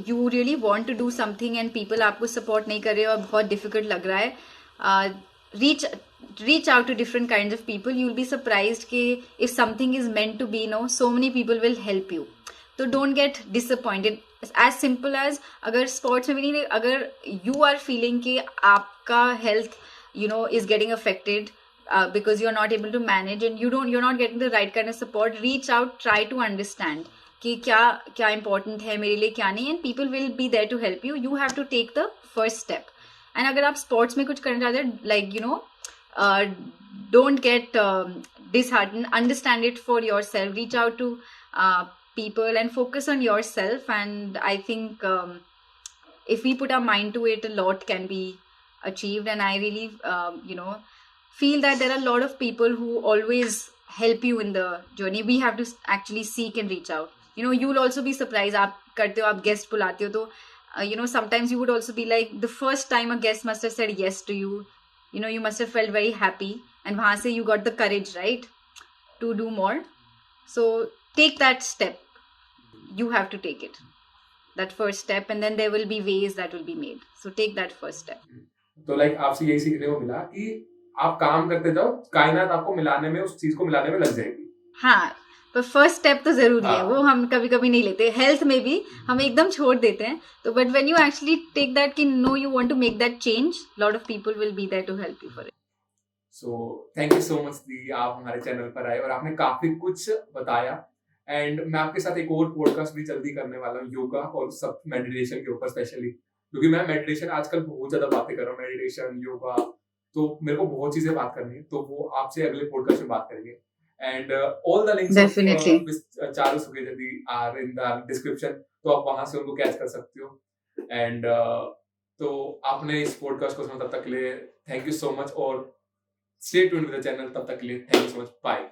you really want to do something and people आपको support नहीं कर रहे और बहुत difficult लग रहा है, reach out to different kinds of people. You'll be surprised कि if something is meant to be, so many people will help you. तो don't get disappointed. As simple as अगर sports में भी नहीं, अगर you are feeling कि आपका health is getting affected because you're not able to manage and you're not getting the right kind of support, reach out, try to understand कि क्या important है मेरे लिए, क्या नहीं, and people will be there to help you. You have to take the first step. And अगर आप sports में कुछ करना चाहते हैं, like don't get disheartened, understand it for yourself, reach out to people and focus on yourself. And I think if we put our mind to it, a lot can be achieved. And I really feel that there are a lot of people who always help you in the journey. We have to actually seek and reach out. You'll also be surprised. आप करते हो, आप guest बुलाते हो, तो sometimes you would also be like, the first time a guest must have said yes to you, you must have felt very happy, and वहाँ से you got the courage, right, to do more. So take that step. You have to take it, that first step, and then there will be ways that will be made. So take that first step.
तो आपसे यही सीखने को मिला कि आप काम करते जाओ, कायनात आपको मिलाने में, उस चीज को मिलाने में लग जाएगी.
हाँ, पर फर्स्ट स्टेप तो जरूरी है, वो हम कभी कभी नहीं लेते. हेल्थ में भी हम एकदम छोड़ देते हैं. तो but when you actually take that कि no, you want to make that change, lot of people will be there to help you for it.
So thank you so much दी, आप हमारे चैनल पर आए और आपने काफी कुछ बताया. एंड मैं आपके साथ एक और पॉडकास्ट भी जल्दी करने वाला हूँ, योगा और सब मेडिटेशन के ऊपर स्पेशली, क्योंकि मैं मेडिटेशन आजकल बहुत ज्यादा बातें कर रहा हूँ, मेडिटेशन, योगा, तो मेरे को बहुत चीजें बात करनी है. तो वो आपसे अगले पॉडकास्ट में बात करेंगे. And all the links of Charu सुखेजदी आर इन द डिस्क्रिप्शन, तो आप वहां से उनको कैच कर सकते हो. एंड तो आपने इस पॉडकास्ट को सुना, तब तक के लिए थैंक यू सो मच, और stay tuned with the channel. तब तक के लिए thank you so much, bye.